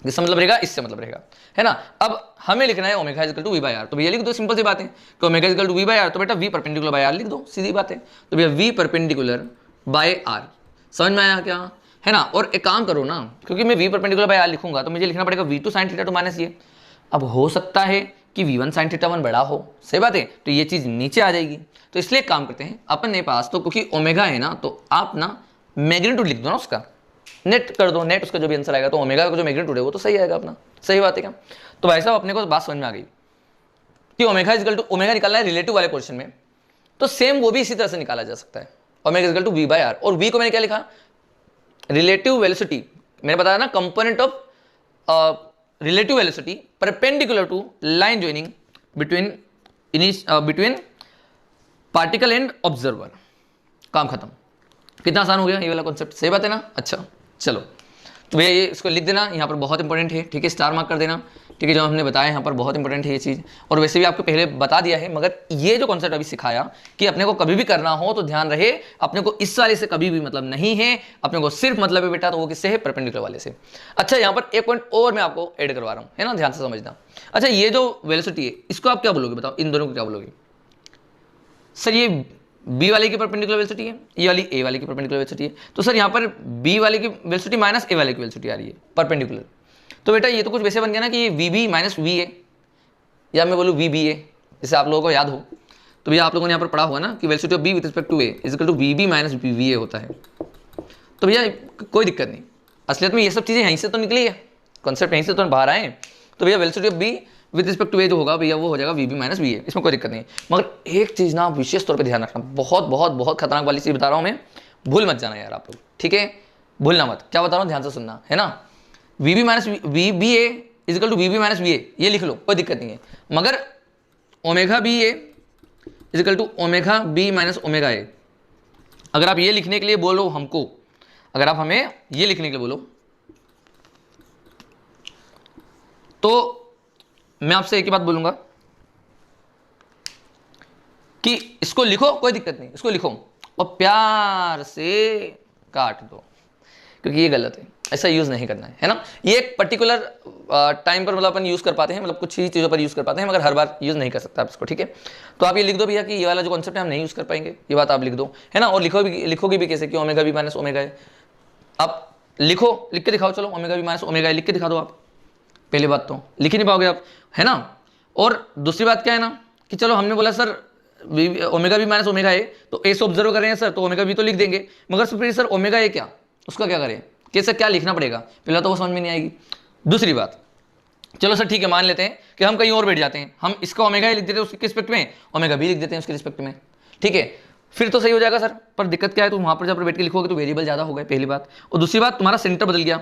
किससे मतलब रहेगा, इससे मतलब रहेगा, है ना। अब हमें लिखना है omega equal to v by r, तो भैया लिख दो, सिंपल सी बात है कि omega equal to v by r, तो बेटा वी परपेंडिकुलर बाई आर लिख दो, सीधी बात है। तो भैया वी परपेंडिकुलर बाय आर, समझ में आया क्या, है ना। और एक काम करो ना, क्योंकि मैं वी परपेंडिकुलर बाय आर लिखूंगा तो मुझे लिखना पड़ेगा v2 sin थीटा 2 माइनस ये। अब हो सकता है कि v1 sin थीटा 1 बड़ा हो, सही बात है, तो ये चीज नीचे आ जाएगी। तो इसलिए एक काम करते हैं अपन के पास, तो क्योंकि ओमेगा है ना, तो आप ना मैग्नीट्यूड लिख दो ना उसका, नेट कर दो, नेट उसका जो भी आंसर आएगा, तो ओमेगा का जो मैग्नीट्यूड है वो तो सही आएगा अपना, सही बात है क्या। तो भाई साहब अपने को बात समझ में आ गई कि ओमेगा इक्वल टू, ओमेगा निकालना है रिलेटिव वाले क्वेश्चन में, तो सेम वो भी इसी तरह से निकाला जा सकता है, omega equal to v by r. और वी को मैंने क्या लिखा, रिलेटिव वेलोसिटी, मैंने बताया ना component of relative velocity perpendicular to line joining between particle and observer, काम खत्म। कितना आसान हो गया ये वाला कॉन्सेप्ट, सही बात है ना। अच्छा चलो, तो भैया ये इसको लिख देना, यहाँ पर बहुत इंपॉर्टेंट है, ठीक है, स्टार मार्क कर देना, ठीक है, जो हमने बताया यहाँ पर बहुत इंपॉर्टेंट है ये चीज़, और वैसे भी आपको पहले बता दिया है, मगर ये जो कॉन्सेप्ट अभी सिखाया कि अपने को कभी भी करना हो तो ध्यान रहे अपने को इस वाले से कभी भी मतलब नहीं है, अपने को सिर्फ मतलब है बेटा, तो वो किससे है, परपेंडिकुलर वाले से। अच्छा, यहाँ पर एक पॉइंट और मैं आपको ऐड करवा रहा हूँ, है ना, ध्यान से समझना। अच्छा, ये जो वेलोसिटी है इसको आप क्या बोलोगे, बताओ, इन दोनों को क्या बोलोगे? सर ये बी वाले की परपेंडिकुलर वेलोसिटी है, ये वाली ए वाले की परपेंडिकुलर वेलोसिटी है, तो सर यहाँ पर बी वाले की वेलोसिटी माइनस ए वाले की वेलोसिटी आ रही है परपेंडिकुलर। तो बेटा ये तो कुछ वैसे बन गया ना कि ये v B minus we a, या मैं बोलूँ वी बी ए, जैसे आप लोगों को याद हो तो भैया आप लोगों ने यहाँ पर पढ़ा हुआ ना कि velocity of B with respect to a is equal to v B minus we a होता है। तो भैया कोई दिक्कत नहीं, असलियत में ये सब चीज़ें यहीं से तो निकली है, कॉन्सेप्ट यहीं से तो बाहर आए। तो भैया velocity of B with respect to A जो होगा भैया वो हो जाएगा V B minus we A, इसमें कोई दिक्कत नहीं। मगर एक चीज़ ना विशेष तौर पर ध्यान रखना, बहुत बहुत बहुत खतरनाक वाली चीज़ बता रहा हूँ मैं, भूल मत जाना यार आप लोग, ठीक है, भूलना मत, क्या बता रहा हूँ ध्यान से सुनना, है ना। V B minus v b a is equal to v B minus we a, ये लिख लो, कोई दिक्कत नहीं है। मगर omega b a is equal to omega b minus omega a, अगर आप ये लिखने के लिए बोलो हमको, अगर आप हमें ये लिखने के लिए बोलो तो मैं आपसे एक ही बात बोलूंगा कि इसको लिखो, कोई दिक्कत नहीं, इसको लिखो और प्यार से काट दो, क्योंकि ये गलत है, ऐसा यूज नहीं करना है ना। ये एक पर्टिकुलर टाइम पर मतलब अपन यूज कर पाते हैं, मतलब कुछ ही चीज़ों पर यूज कर पाते हैं, मगर हर बार यूज नहीं कर सकता आप इसको, ठीक है। तो आप ये लिख दो भैया कि ये वाला जो कॉन्सेप्ट है हम नहीं यूज कर पाएंगे, ये बात आप लिख दो, है ना। और लिखोगे भी कैसे कि ओमेगा बी माइनस ओमेगा है, आप लिखो, लिख के दिखाओ, चलो ओमेगा बी माइनस ओमेगा है लिख के दिखा दो आप, पहली बात तो लिख ही नहीं पाओगे आप, है ना। और दूसरी बात क्या है ना कि चलो हमने बोला sir omega b minus omega है तो ए से ऑब्जर्व कर रहे हैं सर, तो ओमेगा बी तो लिख देंगे, मगर फिर सर ओमेगा ए क्या, उसका क्या करें, कैसे क्या लिखना पड़ेगा, पहला तो वो समझ में नहीं आएगी। दूसरी बात, चलो सर ठीक है, मान लेते हैं कि हम कहीं और बैठ जाते हैं, हम इसका ओमेगा ए लिख देते हैं उसके रिस्पेक्ट में, ओमेगा बी लिख देते हैं उसके रिस्पेक्ट में, ठीक है, फिर तो सही हो जाएगा सर। पर दिक्कत क्या है, तुम वहाँ पर जब बैठ के लिखोगे तो वेरिएबल ज़्यादा हो गए, पहली बात, और दूसरी बात तुम्हारा सेंटर बदल गया,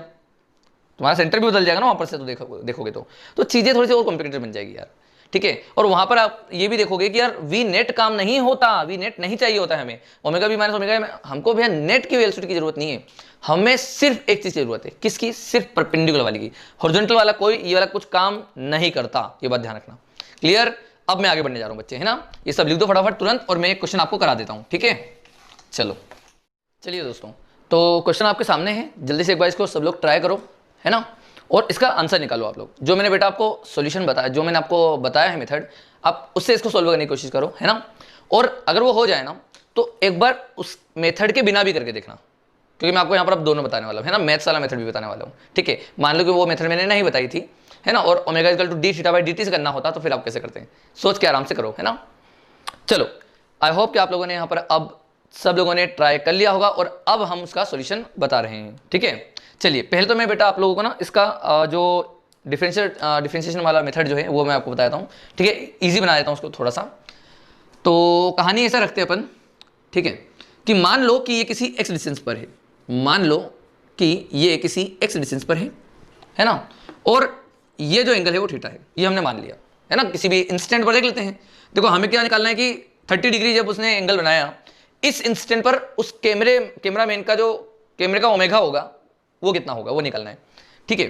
तुम्हारा सेंटर भी बदल जाएगा ना वहाँ पर से, तो देखोगे तो चीज़ें थोड़ी सी और कॉम्प्लिकेटेड बन जाएगी यार, ठीक है। और वहाँ पर आप ये भी देखोगे कि यार वी नेट काम नहीं होता, वी नेट नहीं चाहिए होता है हमें, ओमेगा बी माइनस ओमेगा में हमको भैया नेट की वेलोसिटी की जरूरत नहीं है, हमें सिर्फ एक चीज़ की जरूरत है, किसकी, सिर्फ परपेंडिकुलर वाली की, हॉरिजॉन्टल वाला कोई ये वाला कुछ काम नहीं करता, ये बात ध्यान रखना, क्लियर। अब मैं आगे बढ़ने जा रहा हूँ बच्चे, है ना, ये सब लिख दो फटाफट तुरंत, और मैं एक क्वेश्चन आपको करा देता हूँ, ठीक है। चलो चलिए दोस्तों, तो क्वेश्चन आपके सामने है, जल्दी से एक बार इसको सब लोग ट्राई करो, है ना, और इसका आंसर निकालो आप लोग। जो मैंने बेटा आपको सॉल्यूशन बताया, जो मैंने आपको बताया है मेथड, आप उससे इसको सॉल्व करने की कोशिश करो, है ना। और अगर वो हो जाए ना तो एक बार उस मेथड के बिना भी करके देखना, क्योंकि मैं आपको यहाँ पर अब दोनों बताने वाला हूँ, है ना, मैथ्स वाला मेथड भी बताने वाला हूँ, ठीक है। मान लो कि वो मेथड मैंने नहीं बताई थी, है ना, और omega equal to d theta by d t से करना होता, तो फिर आप कैसे करते हैं, सोच के आराम से करो, है ना। चलो, आई होप कि आप लोगों ने यहाँ पर अब सब लोगों ने ट्राई कर लिया होगा, और अब हम उसका सॉल्यूशन बता रहे हैं, ठीक है। चलिए, पहले तो मैं बेटा आप लोगों को ना इसका जो डिफरेंशिएशन वाला मेथड जो है वो मैं आपको बताता हूँ, ठीक है, इजी बना देता हूँ उसको थोड़ा सा। तो कहानी ऐसा रखते हैं अपन, ठीक है, कि मान लो कि ये किसी एक्स डिस्टेंस पर है, मान लो कि ये किसी एक्स डिस्टेंस पर है ना, और ये जो एंगल है वो थीटा है, ये हमने मान लिया, है ना। किसी भी इंस्टेंट पर देख लेते हैं, देखो हमें क्या निकालना है कि 30 डिग्री जब उसने एंगल बनाया, इस इंस्टेंट पर उस कैमरामैन का जो कैमरे का ओमेगा होगा वो कितना होगा, वो निकालना है, ठीक है।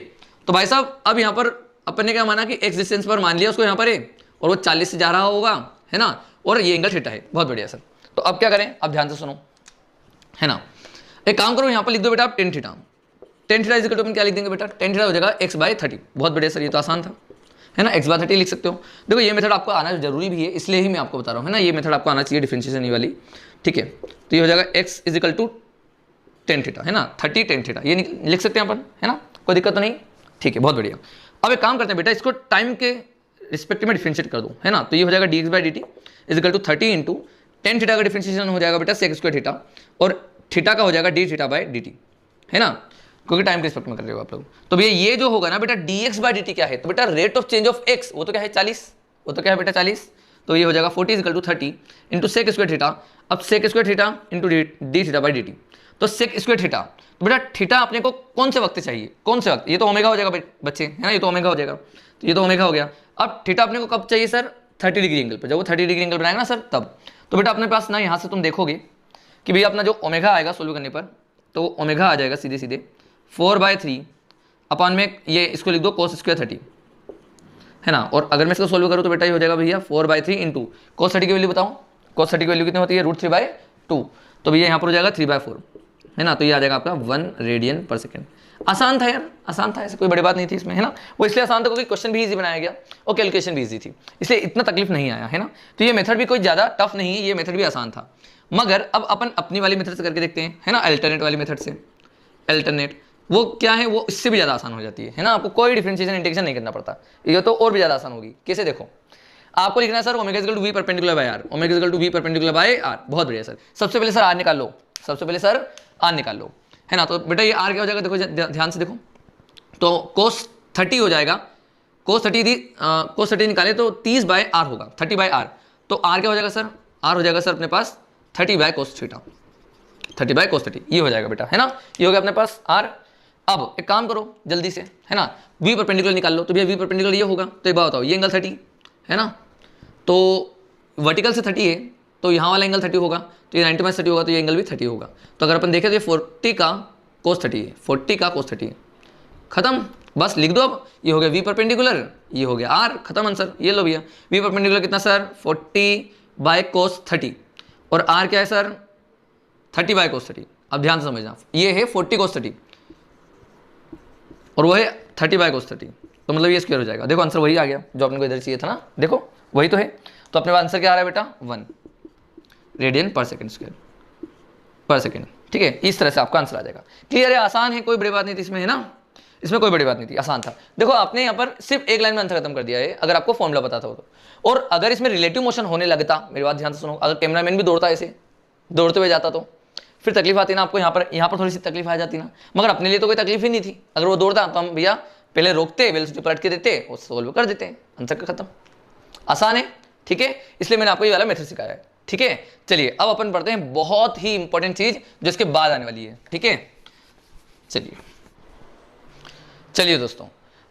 तो भाई साहब अब यहाँ पर अपन ने क्या माना कि एक्स डिस्टेंस पर मान लिया उसको यहाँ पर है, और वो 40 से जा रहा होगा, है ना, और ये एंगल थीटा है, बहुत बढ़िया सर। तो अब क्या करें, अब ध्यान से सुनो, है ना, एक काम करो, यहाँ पर लिख दो बेटा आप tan theta is equal to अपन क्या लिख देंगे बेटा, टेन थीटा हो जाएगा x बाय 30, बहुत बढ़िया सर, ये तो आसान था, है ना, x बाय 30 लिख सकते हो। देखो ये मेथड आपको आना जरूरी भी है, इसलिए ही मैं आपको बता रहा हूँ, है ना, ये मेथड आपको आना चाहिए डिफरेंशिएशन वाली, ठीक है। तो ये हो जाएगा x is equal to tan theta, है ना, 30 टेन थीटा, ये लिख सकते हैं अपन, है ना, कोई दिक्कत तो नहीं, ठीक है, बहुत बढ़िया। अब एक काम करते हैं बेटा, इसको टाइम के रिस्पेक्ट में डिफरेंशिएट कर दो, है ना, तो ये हो जाएगा dx by dt is equal to 30 into tan theta का डिफरेंशिएशन हो जाएगा बेटा सेक स्क्वायर थीटा, और थीटा का हो जाएगा डी थीटा बाई dt, है ना, क्योंकि टाइम के रिस्पेक्ट में कर रहे हो आप लोग। तो भैया ये जो होगा ना बेटा dx बाई dt क्या है, तो बेटा rate of change of x, वो तो क्या है 40, वो तो क्या है बेटा 40, तो ये हो जाएगा 40 equal to 30 into sec square theta, अब sec square theta into d theta by dt, तो सेक स्क्वायर थीटा, तो बेटा थीटा अपने को कौन से वक्त चाहिए, कौन से वक्त, ये तो ओमेगा हो जाएगा बच्चे, है ना, ये तो ओमेगा हो जाएगा, तो ये तो ओमेगा हो गया। अब थीटा अपने को कब चाहिए सर, 30 डिग्री एंगल पर, जब वो 30 डिग्री एंगल बनाएगा ना सर तब। तो बेटा अपने पास ना यहाँ से तुम देखोगे कि भैया अपना जो ओमेगा आएगा सोल्व करने पर, तो ओमेगा आ जाएगा सीधे सीधे 4/3 अपॉन में ये इसको लिख दो कोस स्क्वायर 30, है ना। और अगर मैं इसको सोल्व करूँ तो बेटा ये हो जाएगा भैया 4/3 इंटू cos 30 की वैल्यू बताऊँ, cos 30 की वैल्यू कितनी होती है, √3/2, तो भैया यहाँ पर हो जाएगा 3/4, है ना। तो ये आ जाएगा आपका 1 रेडियन पर सेकेंड। आसान था यार, आसान था, ऐसे कोई बड़ी बात नहीं थी इसमें, है ना। वो इसलिए आसान था क्योंकि क्वेश्चन भी इजी बनाया गया और कैलकुलेशन भी इजी थी, इसलिए इतना तकलीफ नहीं आया, है ना। तो ये मेथड भी कोई ज़्यादा टफ नहीं है, ये मेथड भी आसान था। मगर अब अपन अपनी वाली मेथड से करके देखते हैं, है ना, अल्टरनेट वाली मेथड से। अल्टरनेट वो क्या है, वो इससे भी ज़्यादा आसान हो जाती है ना। आपको कोई डिफरेंशिएशन इंटीग्रेशन नहीं करना पड़ता, ये तो और भी ज़्यादा आसान होगी। कैसे देखो, आपको लिखना है sir omega equal to v perpendicular by r, omega equal to v perpendicular by r। बहुत बढ़िया सर। सबसे पहले सर r निकाल लो, सबसे पहले सर r निकाल लो, है ना। तो बेटा ये r क्या हो जाएगा, देखो ध्यान से देखो, तो cos 30 हो जाएगा, cos 30 निकाले तो 30/r होगा, 30/r। तो r क्या हो जाएगा सर, r हो जाएगा सर अपने पास 30/cos थीटा, 30/cos 30, ये हो जाएगा बेटा, है ना। ये हो गया अपने पास r। अब एक काम करो जल्दी से, है ना, v परपेंडिकुलर निकाल लो। तो भैया v परपेंडिकुलर ये होगा, तो एक बात बताओ, ये एंगल 30 है ना, तो वर्टिकल से 30 है, तो यहाँ वाला एंगल 30 होगा, तो ये 90/30 होगा, तो ये एंगल भी 30 होगा। तो अगर अपन देखें तो ये 40 का cos 30 है, 40 का cos 30 है, खत्म, बस लिख दो। अब ये हो गया v परपेंडिकुलर, ये हो गया r, खत्म आंसर। ये लो भैया v परपेंडिकुलर कितना सर, 40/cos 30, और r क्या है सर, 30/cos 30। अब ध्यान से समझना, ये है 40cos 30 और वो है 30/cos 30, तो मतलब ये स्क्वायर हो जाएगा। देखो आंसर वही आ गया जो अपने को इधर चाहिए था ना, देखो वही तो है। तो अपने पास आंसर क्या आ रहा है बेटा, 1 रेडियन पर सेकेंड स्क्वायर पर सेकेंड, ठीक है। इस तरह से आपका आंसर आ जाएगा। क्लियर है, आसान है, कोई बड़ी बात नहीं थी इसमें, है ना, इसमें कोई बड़ी बात नहीं थी, आसान था। देखो आपने यहाँ पर सिर्फ एक लाइन में आंसर खत्म कर दिया है, अगर आपको फॉर्मूला पता था तो। और अगर इसमें रिलेटिव मोशन होने लगता, मेरी बात ध्यान से सुनो, अगर कैमरामैन भी दौड़ता ऐसे दौड़ते हुए जाता तो फिर तकलीफ आती ना आपको, यहाँ पर थोड़ी सी तकलीफ आ जाती ना। मगर अपने लिए तो कोई तकलीफ ही नहीं थी, अगर वो दौड़ता तो हम भैया पहले रोकते, वेलोसिटी पलट के देते और सोल्व कर देते, आंसर का खत्म। आसान है, ठीक है, इसलिए मैंने आपको ये वाला मेथड सिखाया है, ठीक है। चलिए अब अपन पढ़ते हैं बहुत ही इंपॉर्टेंट चीज जो इसके बाद आने वाली है, ठीक है। चलिए दोस्तों,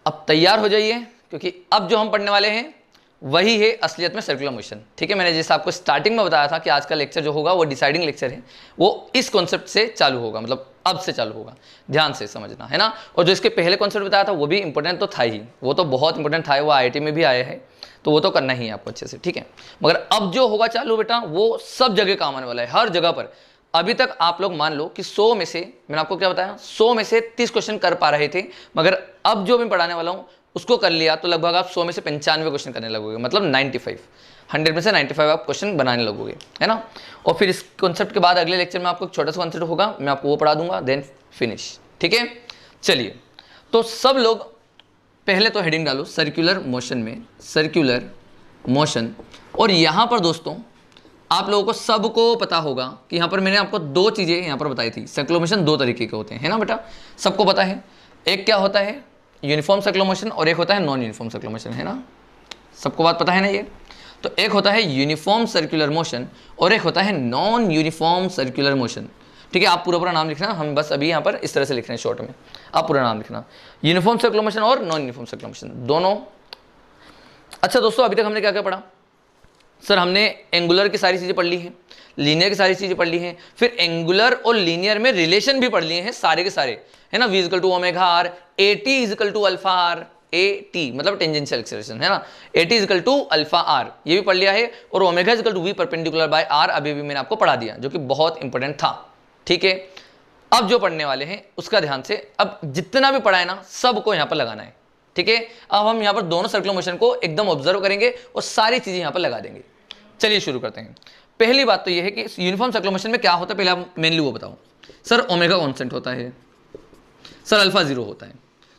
अब तैयार हो जाइए, क्योंकि अब जो हम पढ़ने वाले हैं वही है असलियत में सर्कुलर मोशन, ठीक है। मैंने जैसे आपको स्टार्टिंग में बताया था कि आज का लेक्चर जो होगा वो डिसाइडिंग लेक्चर है, वो इस कॉन्सेप्ट से चालू होगा, मतलब अब से चालू होगा, ध्यान से समझना, है ना। और जो इसके पहले कॉन्सेप्ट बताया था वो भी इंपॉर्टेंट तो था ही, वो तो बहुत इंपॉर्टेंट था, वो IIT में भी आया है, तो वो तो करना ही है आपको अच्छे से, ठीक है। मगर अब जो होगा चालू बेटा, वो सब जगह काम आने वाला है, हर जगह पर। अभी तक आप लोग मान लो कि 100 में से, मैंने आपको क्या बताया, 100 में से 30 क्वेश्चन कर पा रहे थे, मगर अब जो मैं पढ़ाने वाला हूँ उसको कर लिया तो लगभग आप 100 में से 95 क्वेश्चन करने लगोगे, मतलब 95, 100 में से 95 आप क्वेश्चन बनाने लगोगे, है ना। और फिर इस कॉन्सेप्ट के बाद अगले लेक्चर में आपको एक छोटा सा कॉन्सेप्ट होगा, मैं आपको वो पढ़ा दूंगा, देन फिनिश, ठीक है। चलिए, तो सब लोग पहले तो हेडिंग डालो सर्कुलर मोशन में, सर्कुलर मोशन। और यहाँ पर दोस्तों आप लोगों को सबको पता होगा कि यहाँ पर मैंने आपको दो चीज़ें यहाँ पर बताई थी। सर्कुलर मोशन दो तरीके के होते हैं, है ना बेटा, सबको पता है। एक क्या होता है यूनिफॉर्म सर्कुलर मोशन और एक होता है नॉन यूनिफॉर्म सर्कुलर मोशन, है ना, सबको बात पता है ना ये। तो एक होता है यूनिफॉर्म सर्कुलर मोशन और एक होता है नॉन यूनिफॉर्म सर्कुलर मोशन, ठीक है। आप पूरा नाम लिखना, हम बस अभी यहाँ पर इस तरह से लिख रहे हैं शॉर्ट में, आप पूरा नाम लिखना, यूनिफॉर्म सर्कुलर मोशन और नॉन यूनिफॉर्म सर्कुलर मोशन दोनों। अच्छा दोस्तों, अभी तक हमने क्या क्या पढ़ा सर, हमने एंगुलर की सारी चीज़ें पढ़ ली हैं, लीनियर की सारी चीज़ें पढ़ ली हैं, फिर एंगुलर और लीनियर में रिलेशन भी पढ़ लिए हैं सारे के सारे, है ना। v = omega r, at = alpha r, at मतलब टेंजेंशियल एक्सेलरेशन, है ना, at = अल्फा r, ये भी पढ़ लिया है। और omega = v perpendicular by r अभी भी मैंने आपको पढ़ा दिया, जो कि बहुत इंपॉर्टेंट था, ठीक है। अब जो पढ़ने वाले हैं उसका ध्यान से, अब जितना भी पढ़ा है ना सबको यहाँ पर लगाना है, ठीक है। अब हम यहाँ पर दोनों सर्कुलर मोशन को एकदम ऑब्जर्व करेंगे और सारी चीजें यहाँ पर लगा देंगे। चलिए शुरू करते हैं। पहली बात तो ये है कि यूनिफॉर्म सर्कुलर मोशन में क्या होता है, पहले आप मेनली वो बताओ। सर ओमेगा कांस्टेंट होता है, सर अल्फा 0 होता है,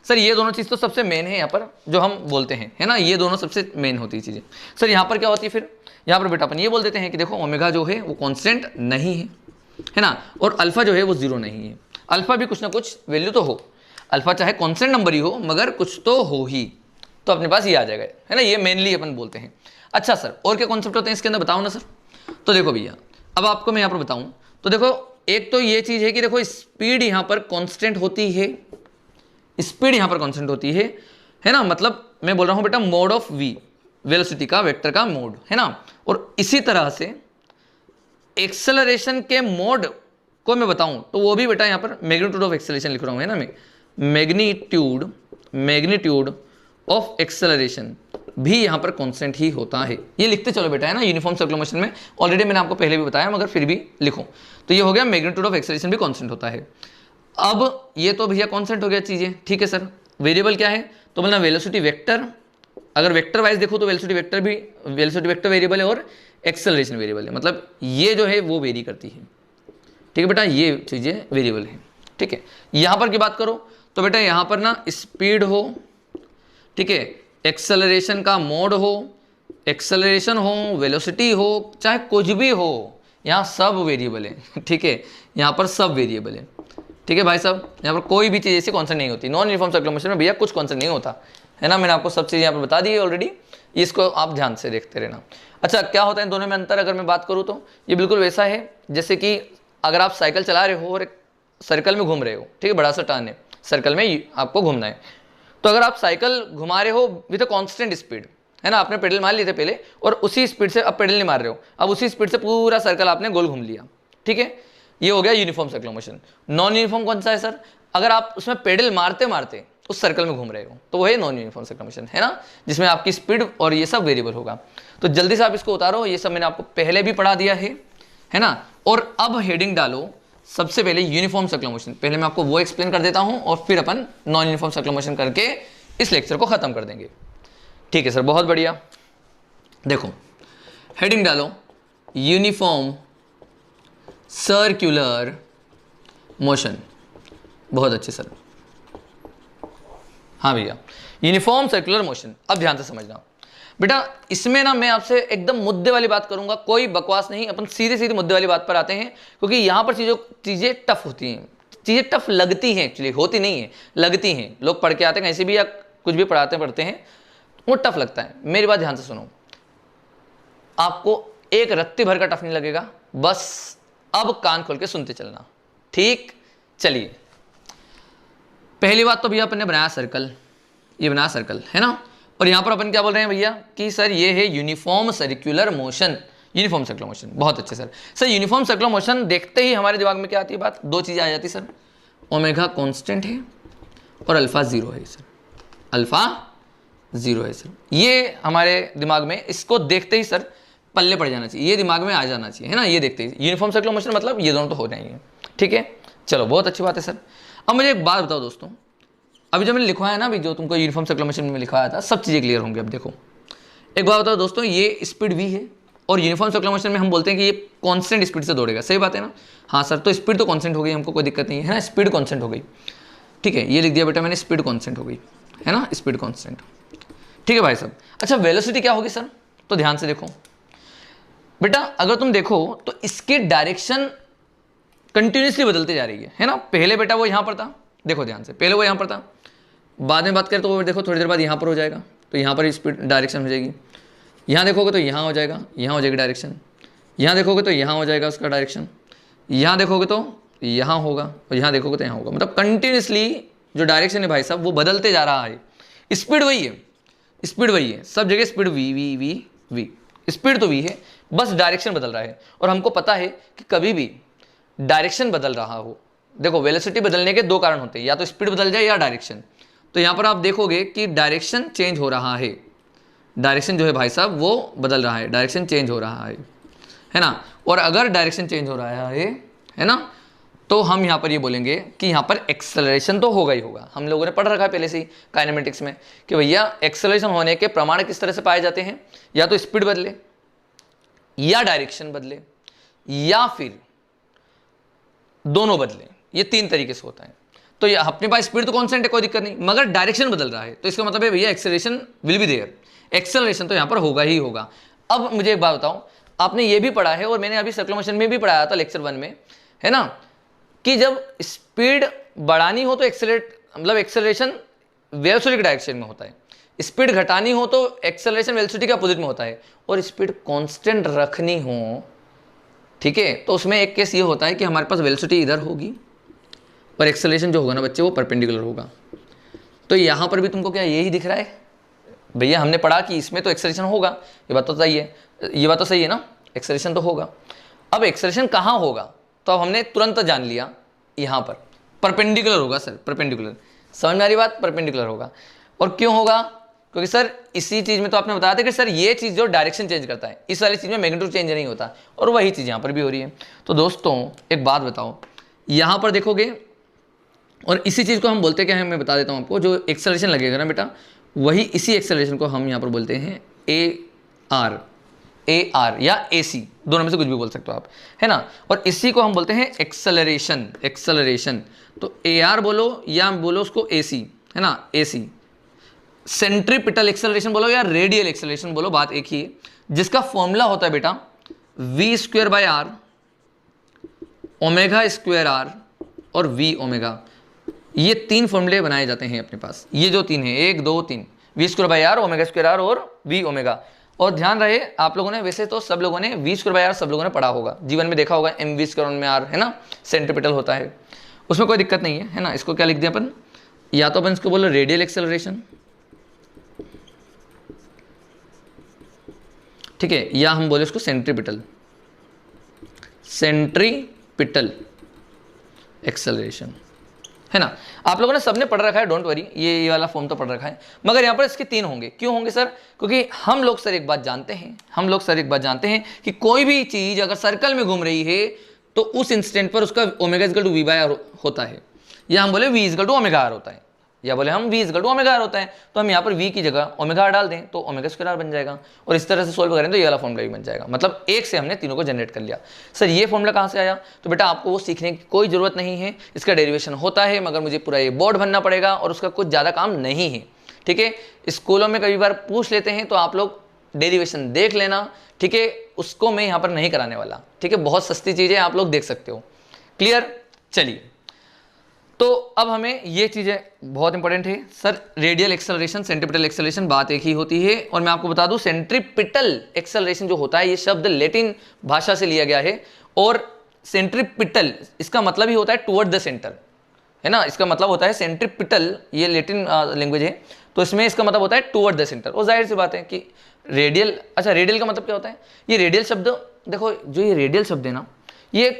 सर ये दोनों चीज़ तो सबसे मेन है यहाँ पर जो हम बोलते हैं, है ना, ये दोनों सबसे मेन होती है चीज़ें। सर यहाँ पर क्या होती है, फिर यहाँ पर बेटा अपन ये बोल देते हैं कि देखो ओमेगा जो है वो कांस्टेंट नहीं है ना, और अल्फा जो है वो 0 नहीं है। अल्फा भी कुछ ना कुछ वैल्यू तो हो, अल्फा चाहे कांस्टेंट नंबर ही हो मगर कुछ तो हो ही, तो अपने पास ये आ जाएगा, है ना, ये मेनली अपन बोलते हैं। अच्छा सर और क्या कॉन्सेप्ट होते हैं इसके अंदर, बताओ ना सर। तो देखो भैया, अब आपको मैं यहाँ पर बताऊँ तो देखो, एक तो ये चीज़ है कि देखो स्पीड यहाँ पर कांस्टेंट होती है, स्पीड यहाँ पर कांस्टेंट होती है ना, मतलब मैं बोल रहा हूँ बेटा मोड ऑफ v, वेलोसिटी का वेक्टर का मोड, है ना। और इसी तरह से एक्सेलरेशन के मोड को मैं बताऊं तो वो भी बेटा यहाँ पर मैग्नीट्यूड ऑफ एक्सेलरेशन लिख रहा हूँ, है ना, मैं मैग्नीट्यूड ऑफ एक्सेलरेशन भी यहाँ पर कांस्टेंट ही होता है। ये लिखते चलो बेटा, है ना, यूनिफॉर्म सर्कुलर मोशन में ऑलरेडी मैंने आपको पहले भी बताया, मगर फिर भी लिखो। तो ये हो गया मैग्नीट्यूड ऑफ एक्सेलरेशन भी कांस्टेंट होता है। अब ये तो भैया कांस्टेंट हो गया चीज़ें, ठीक है सर। वेरिएबल क्या है, तो बोलना वेलोसिटी वेक्टर। अगर वेक्टर वाइज देखो तो वेलोसिटी वेक्टर वेरिएबल है और एक्सेलरेशन वेरिएबल है, मतलब ये जो है वो वेरी करती है, ठीक है बेटा, ये चीज़ें वेरिएबल है, ठीक है। यहाँ पर की बात करो तो बेटा यहाँ पर ना स्पीड हो, ठीक है, एक्सेलरेशन का मोड हो, एक्सेलरेशन हो, वेलोसिटी हो, चाहे कुछ भी हो, यहाँ सब वेरिएबल है, ठीक है, यहाँ पर सब वेरिएबल है, ठीक है भाई साहब। यहाँ पर कोई भी चीज़ ऐसी कॉन्स्टेंट नहीं होती। नॉन यूनिफॉर्म सर्कुलर मोशन में भैया कुछ कॉन्स्टेंट नहीं होता, है ना। मैंने आपको सब चीज़ यहाँ पर बता दी है ऑलरेडी, इसको आप ध्यान से देखते रहना। अच्छा, क्या होता है इन दोनों में अंतर अगर मैं बात करूँ तो ये बिल्कुल वैसा है जैसे कि अगर आप साइकिल चला रहे हो और एक सर्कल में घूम रहे हो, ठीक है, बड़ा सा टर्न है, सर्कल में आपको घूमना है, तो अगर आप साइकिल घुमा रहे हो विद कॉन्स्टेंट स्पीड, है ना, आपने पेडल मार लिए थे पहले और उसी स्पीड से अब पेडल नहीं मार रहे हो, अब उसी स्पीड से पूरा सर्कल आपने गोल घूम लिया, ठीक है, ये हो गया uniform circular motion. Non uniform कौन सा है सर, अगर आप उसमें पेडल मारते मारते उस सर्कल में घूम रहे हो तो वो है नॉन यूनिफॉर्म सर्कुलर मोशन, है ना, जिसमें आपकी स्पीड और ये सब वेरिएबल होगा। तो जल्दी से आप इसको उतारो, ये सब मैंने आपको पहले भी पढ़ा दिया है ना। और अब हेडिंग डालो सबसे पहले यूनिफॉर्म सर्कुलर मोशन, पहले मैं आपको वो एक्सप्लेन कर देता हूं और फिर अपन नॉन यूनिफॉर्म सर्कुलर मोशन करके इस लेक्चर को खत्म कर देंगे, ठीक है सर, बहुत बढ़िया। देखो हेडिंग डालो यूनिफॉर्म सर्कुलर मोशन, बहुत अच्छे सर, हाँ भैया, यूनिफॉर्म सर्कुलर मोशन। अब ध्यान से समझना बेटा, इसमें ना मैं आपसे एकदम मुद्दे वाली बात करूंगा, कोई बकवास नहीं, अपन सीधे सीधे मुद्दे वाली बात पर आते हैं, क्योंकि यहां पर चीजें टफ होती हैं, चीजें टफ लगती हैं, एक्चुअली होती नहीं है, लगती हैं। लोग पढ़ के आते हैं कहीं भी या कुछ भी पढ़ते हैं, वो टफ लगता है। मेरी बात ध्यान से सुनो, आपको एक रत्ती भर का टफ नहीं लगेगा, बस अब कान खोल के सुनते चलना, ठीक। चलिए, पहली बात तो भैया अपन ने बनाया सर्कल, ये बनाया सर्कल, है ना, और यहां पर अपन क्या बोल रहे हैं भैया कि सर ये है uniform circular motion, uniform circular motion, बहुत अच्छे sir. Sir uniform circular motion देखते ही हमारे दिमाग में क्या आती है बात, दो चीजें आ जाती सर, ओमेगा कांस्टेंट है और अल्फा जीरो है सर, अल्फा जीरो है सर, ये हमारे दिमाग में, इसको देखते ही सर पल्ले पड़ जाना चाहिए, ये दिमाग में आ जाना चाहिए, है ना, ये देखते ही यूनिफॉर्म सर्कुलर मोशन मतलब ये दोनों तो हो जाएंगे, ठीक है। चलो बहुत अच्छी बात है सर। अब मुझे एक बात बताओ दोस्तों, अभी जो मैंने लिखवाया ना, अभी जो तुमको यूनिफॉर्म सर्कुलर मोशन में लिखवाया था, सब चीज़ें क्लियर होंगी। अब देखो एक बात बताओ दोस्तों, ये स्पीड v है और यूनिफॉर्म सर्कुलर मोशन में हम बोलते हैं कि ये कांस्टेंट स्पीड से दौड़ेगा, सही बात है ना। हाँ सर, तो स्पीड तो कांस्टेंट हो गई, हमको कोई दिक्कत नहीं है ना, स्पीड कांस्टेंट हो गई, ठीक है, ये लिख दिया बेटा मैंने, स्पीड कांस्टेंट हो गई, है ना, स्पीड कांस्टेंट, ठीक है भाई साहब। अच्छा, वेलोसिटी क्या होगी सर, तो ध्यान से देखो बेटा, अगर तुम देखो तो इसकी डायरेक्शन कंटिन्यूसली बदलती जा रही है ना। पहले बेटा वो यहाँ पर था, देखो ध्यान से, पहले वो यहाँ पर था, बाद में बात करें तो वो देखो थोड़ी देर बाद यहाँ पर हो जाएगा, तो यहाँ पर स्पीड डायरेक्शन हो जाएगी, यहाँ देखोगे तो यहाँ हो जाएगा, यहाँ हो जाएगी डायरेक्शन, यहाँ देखोगे तो यहाँ हो जाएगा उसका डायरेक्शन, यहाँ देखोगे तो यहाँ होगा और यहाँ देखोगे तो यहाँ होगा, मतलब कंटिन्यूसली जो डायरेक्शन है भाई साहब वो बदलते जा रहा है। स्पीड वही है, स्पीड वही है, सब जगह speed v v v v, speed तो वी है, बस डायरेक्शन बदल रहा है। और हमको पता है कि कभी भी डायरेक्शन बदल रहा हो, देखो वेलोसिटी बदलने के दो कारण होते हैं, या तो स्पीड बदल जाए या डायरेक्शन। तो यहाँ पर आप देखोगे कि डायरेक्शन चेंज हो रहा है, डायरेक्शन जो है भाई साहब वो बदल रहा है, डायरेक्शन चेंज हो रहा है ना। और अगर डायरेक्शन चेंज हो रहा है ना, तो हम यहाँ पर ये बोलेंगे कि यहाँ पर एक्सेलरेशन तो होगा ही होगा। हम लोगों ने पढ़ रखा है पहले से ही काइनेमेटिक्स में कि भैया एक्सेलरेशन होने के प्रमाण किस तरह से पाए जाते हैं, या तो स्पीड बदले या डायरेक्शन बदले या फिर दोनों बदले, ये तीन तरीके से होता है। तो ये अपने पास स्पीड तो कांस्टेंट है, कोई दिक्कत नहीं, मगर डायरेक्शन बदल रहा है, तो इसका मतलब है भैया acceleration will be there, acceleration तो यहाँ पर होगा ही होगा। अब मुझे एक बात बताओ, आपने ये भी पढ़ा है और मैंने अभी सर्कुलर मोशन में भी पढ़ाया था लेक्चर 1 में, है ना, कि जब स्पीड बढ़ानी हो तो एक्सेलरेशन वेलोसिटी के डायरेक्शन में होता है, स्पीड घटानी हो तो एक्सेलरेशन वेलोसिटी के अपोजिट में होता है, और स्पीड कांस्टेंट रखनी हो, ठीक है, तो उसमें एक केस ये होता है कि हमारे पास वेलोसिटी इधर होगी और एक्सेलरेशन जो होगा ना बच्चे वो परपेंडिकुलर होगा। तो यहाँ पर भी तुमको क्या यही दिख रहा है भैया, हमने पढ़ा कि इसमें तो एक्सेलरेशन होगा, ये बात तो सही है, ये बात तो सही है ना, एक्सेलरेशन तो होगा। अब एक्सेलरेशन कहाँ होगा, तो अब हमने तुरंत जान लिया, यहाँ पर परपेंडिकुलर होगा सर, परपेंडिकुलर, समझ में आ रही बात, परपेंडिकुलर होगा। और क्यों होगा, क्योंकि सर इसी चीज में तो आपने बताया था कि सर ये चीज जो डायरेक्शन चेंज करता है, इस वाली चीज में मैग्नीट्यूड चेंज नहीं होता, और वही चीज यहां पर भी हो रही है। तो दोस्तों एक बात बताओ, यहां पर देखोगे और इसी चीज को हम बोलते क्या है, मैं बता देता हूं आपको। जो एक्सेलरेशन लगेगा ना बेटा, वही इसी एक्सेलरेशन को हम यहां पर बोलते हैं ए आर या ए सी, दोनों में से कुछ भी बोल सकते हो आप, है ना। और इसी को हम बोलते हैं एक्सेलरेशन। तो ए आर बोलो या बोलो उसको ए सी, है ना, ए सी। सेंट्रीपिटल एक्सेलरेशन बोलो या रेडियल एक्सेलरेशन बोलो, बात एक ही है, जिसका फॉर्मूला होता है बेटा v²/r, ω²r और v ओमेगा। ये 3 फॉर्मूले बनाए जाते हैं अपने पास, ये जो 3 है, 1 2 3, v²/r, ω²r और v ओमेगा। और ध्यान रहे आप लोगों ने, वैसे तो सब लोगों ने v²/r सब लोगों ने पढ़ा होगा, जीवन में देखा होगा, mv²/r, है ना, सेंट्रीपिटल होता है, उसमें कोई दिक्कत नहीं है ना। इसको क्या लिख दिया अपन, या तो अपन इसको बोलो रेडियल एक्सेलरेशन, ठीक है, या हम बोले उसको सेंट्रीपिटल एक्सेलरेशन, है ना। आप लोगों ने सबने पढ़ रखा है, डोंट वरी, ये वाला फॉर्म तो पढ़ रखा है, मगर यहाँ पर इसके 3 होंगे। क्यों होंगे सर? क्योंकि हम लोग सर एक बात जानते हैं कि कोई भी चीज अगर सर्कल में घूम रही है तो उस इंस्टेंट पर उसका ओमेगा इक्वल टू v/r होता है, या हम बोले v इक्वल टू ω/r होता है, या बोले हम v इक्वल टू ω/r होता है। तो हम यहाँ पर v की जगह ω/r डाल दें तो ω²r बन जाएगा, और इस तरह से सोल्व करें तो ये वाला फॉर्मूला भी बन जाएगा। मतलब एक से हमने तीनों को जनरेट कर लिया। सर ये फॉर्मूला कहाँ से आया? तो बेटा आपको वो सीखने की कोई ज़रूरत नहीं है, इसका डेरिवेशन होता है, मगर मुझे पूरा ये बोर्ड बनना पड़ेगा और उसका कुछ ज़्यादा काम नहीं है, ठीक है। स्कूलों में कई बार पूछ लेते हैं तो आप लोग डेरिवेशन देख लेना, ठीक है, उसको मैं यहाँ पर नहीं कराने वाला, ठीक है। बहुत सस्ती चीज़ें आप लोग देख सकते हो, क्लियर। चलिए, तो अब हमें ये चीज़ें बहुत इंपॉर्टेंट है sir. Radial acceleration, centripetal acceleration, बात एक ही होती है। और मैं आपको बता दूं, सेंट्रीपिटल एक्सेलरेशन जो होता है, ये शब्द लैटिन भाषा से लिया गया है, और सेंट्रीपिटल इसका मतलब ही होता है टुवर्ड द सेंटर, है ना। इसका मतलब होता है सेंट्रीपिटल, ये लैटिन लैंग्वेज है, तो इसमें इसका मतलब होता है टुवर्ड द सेंटर। और जाहिर सी बात है कि रेडियल, अच्छा रेडियल का मतलब क्या होता है? ये रेडियल शब्द देखो, जो ये रेडियल शब्द है ना, ये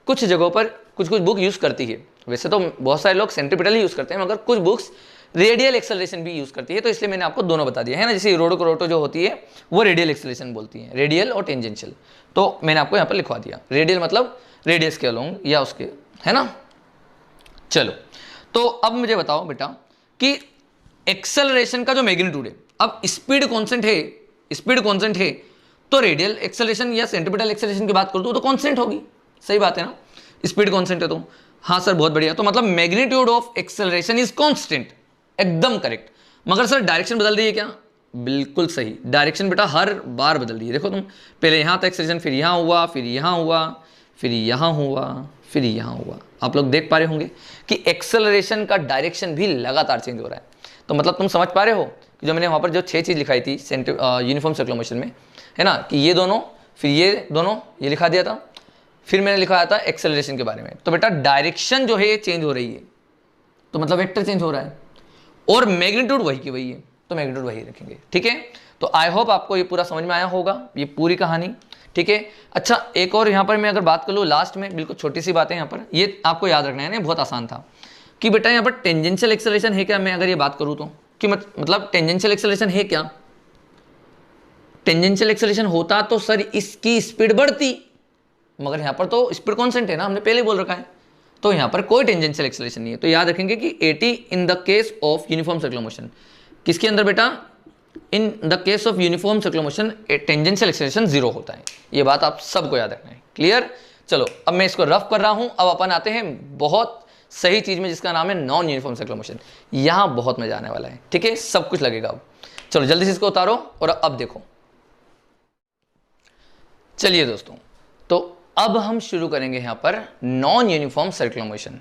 कुछ जगहों पर कुछ बुक यूज़ करती है। वैसे तो बहुत सारे लोग सेंट्रीपिटल ही यूज़ करते हैं, मगर कुछ बुक्स रेडियल एक्सेलरेशन भी यूज़ करती है, तो इसलिए मैंने आपको दोनों बता दिया है ना। जैसे रोटो जो होती है वो रेडियल एक्सेलरेशन बोलती है, रेडियल और टेंजेंशियल, तो मैंने आपको यहाँ पर लिखवा दिया। रेडियल मतलब रेडियस के अलोंग या उसके, है ना। चलो, तो अब मुझे बताओ बेटा कि एक्सेलरेशन का जो मैग्नीट्यूड है, अब स्पीड कॉन्स्टेंट है, तो रेडियल एक्सेलरेशन या सेंट्रीपिटल एक्सेलरेशन की बात करूँ तो कॉन्स्टेंट होगी, सही बात है ना, स्पीड कॉन्स्टेंट है। तो हाँ सर बहुत बढ़िया, तो मतलब magnitude of acceleration is constant, एकदम करेक्ट। मगर सर डायरेक्शन बदल रही है क्या? बिल्कुल सही, डायरेक्शन बेटा हर बार बदल रही है। देखो तुम, पहले यहाँ था एक्सेलरेशन, फिर यहाँ हुआ, फिर यहाँ हुआ, फिर यहाँ हुआ, फिर यहाँ हुआ। आप लोग देख पा रहे होंगे कि एक्सेलरेशन का डायरेक्शन भी लगातार चेंज हो रहा है। तो मतलब तुम समझ पा रहे हो कि जो मैंने वहाँ पर जो 6 चीज़ लिखाई थी यूनिफॉर्म सर्कुलर मोशन में, है ना, कि ये दोनों, फिर ये दोनों, ये लिखा दिया था, फिर मैंने लिखा था एक्सेलरेशन के बारे में। तो बेटा डायरेक्शन जो है ये चेंज हो रही है, तो मतलब वेक्टर चेंज हो रहा है, और मैग्नीट्यूड वही की वही है, तो मैग्नीट्यूड वही रखेंगे, ठीक है। तो आई होप आपको ये पूरा समझ में आया होगा, ये पूरी कहानी, ठीक है। अच्छा, एक और यहाँ पर मैं अगर बात कर लूँ लास्ट में, बिल्कुल छोटी सी बात है यहाँ पर, ये आपको याद रखना है ना, बहुत आसान था कि बेटा यहाँ पर टेंजेंशियल एक्सेलरेशन है क्या। मैं अगर ये बात करूँ तो कि मतलब टेंजेंशियल एक्सेलरेशन है क्या? टेंजेंशियल एक्सेलरेशन होता तो सर इसकी स्पीड बढ़ती, मगर यहाँ पर तो स्पीड कांस्टेंट है ना, हमने पहले बोल रखा है, तो यहाँ पर कोई टेंजेंशियल एक्सेलरेशन नहीं है। तो याद रखेंगे कि 80 in the case of uniform circular motion, किसके अंदर बेटा? In the case of uniform circular motion tangential acceleration 0 होता है। ये बात आप सबको याद रखना है, क्लियर। चलो अब मैं इसको रफ कर रहा हूँ, अब अपन आते हैं बहुत सही चीज में जिसका नाम है नॉन यूनिफॉर्म सर्कुलर मोशन। यहाँ बहुत मजा आने वाला है, ठीक है, सब कुछ लगेगा अब। चलो जल्दी से इसको उतारो और अब देखो। चलिए दोस्तों, तो अब हम शुरू करेंगे यहाँ पर नॉन यूनिफॉर्म सर्कुलर मोशन।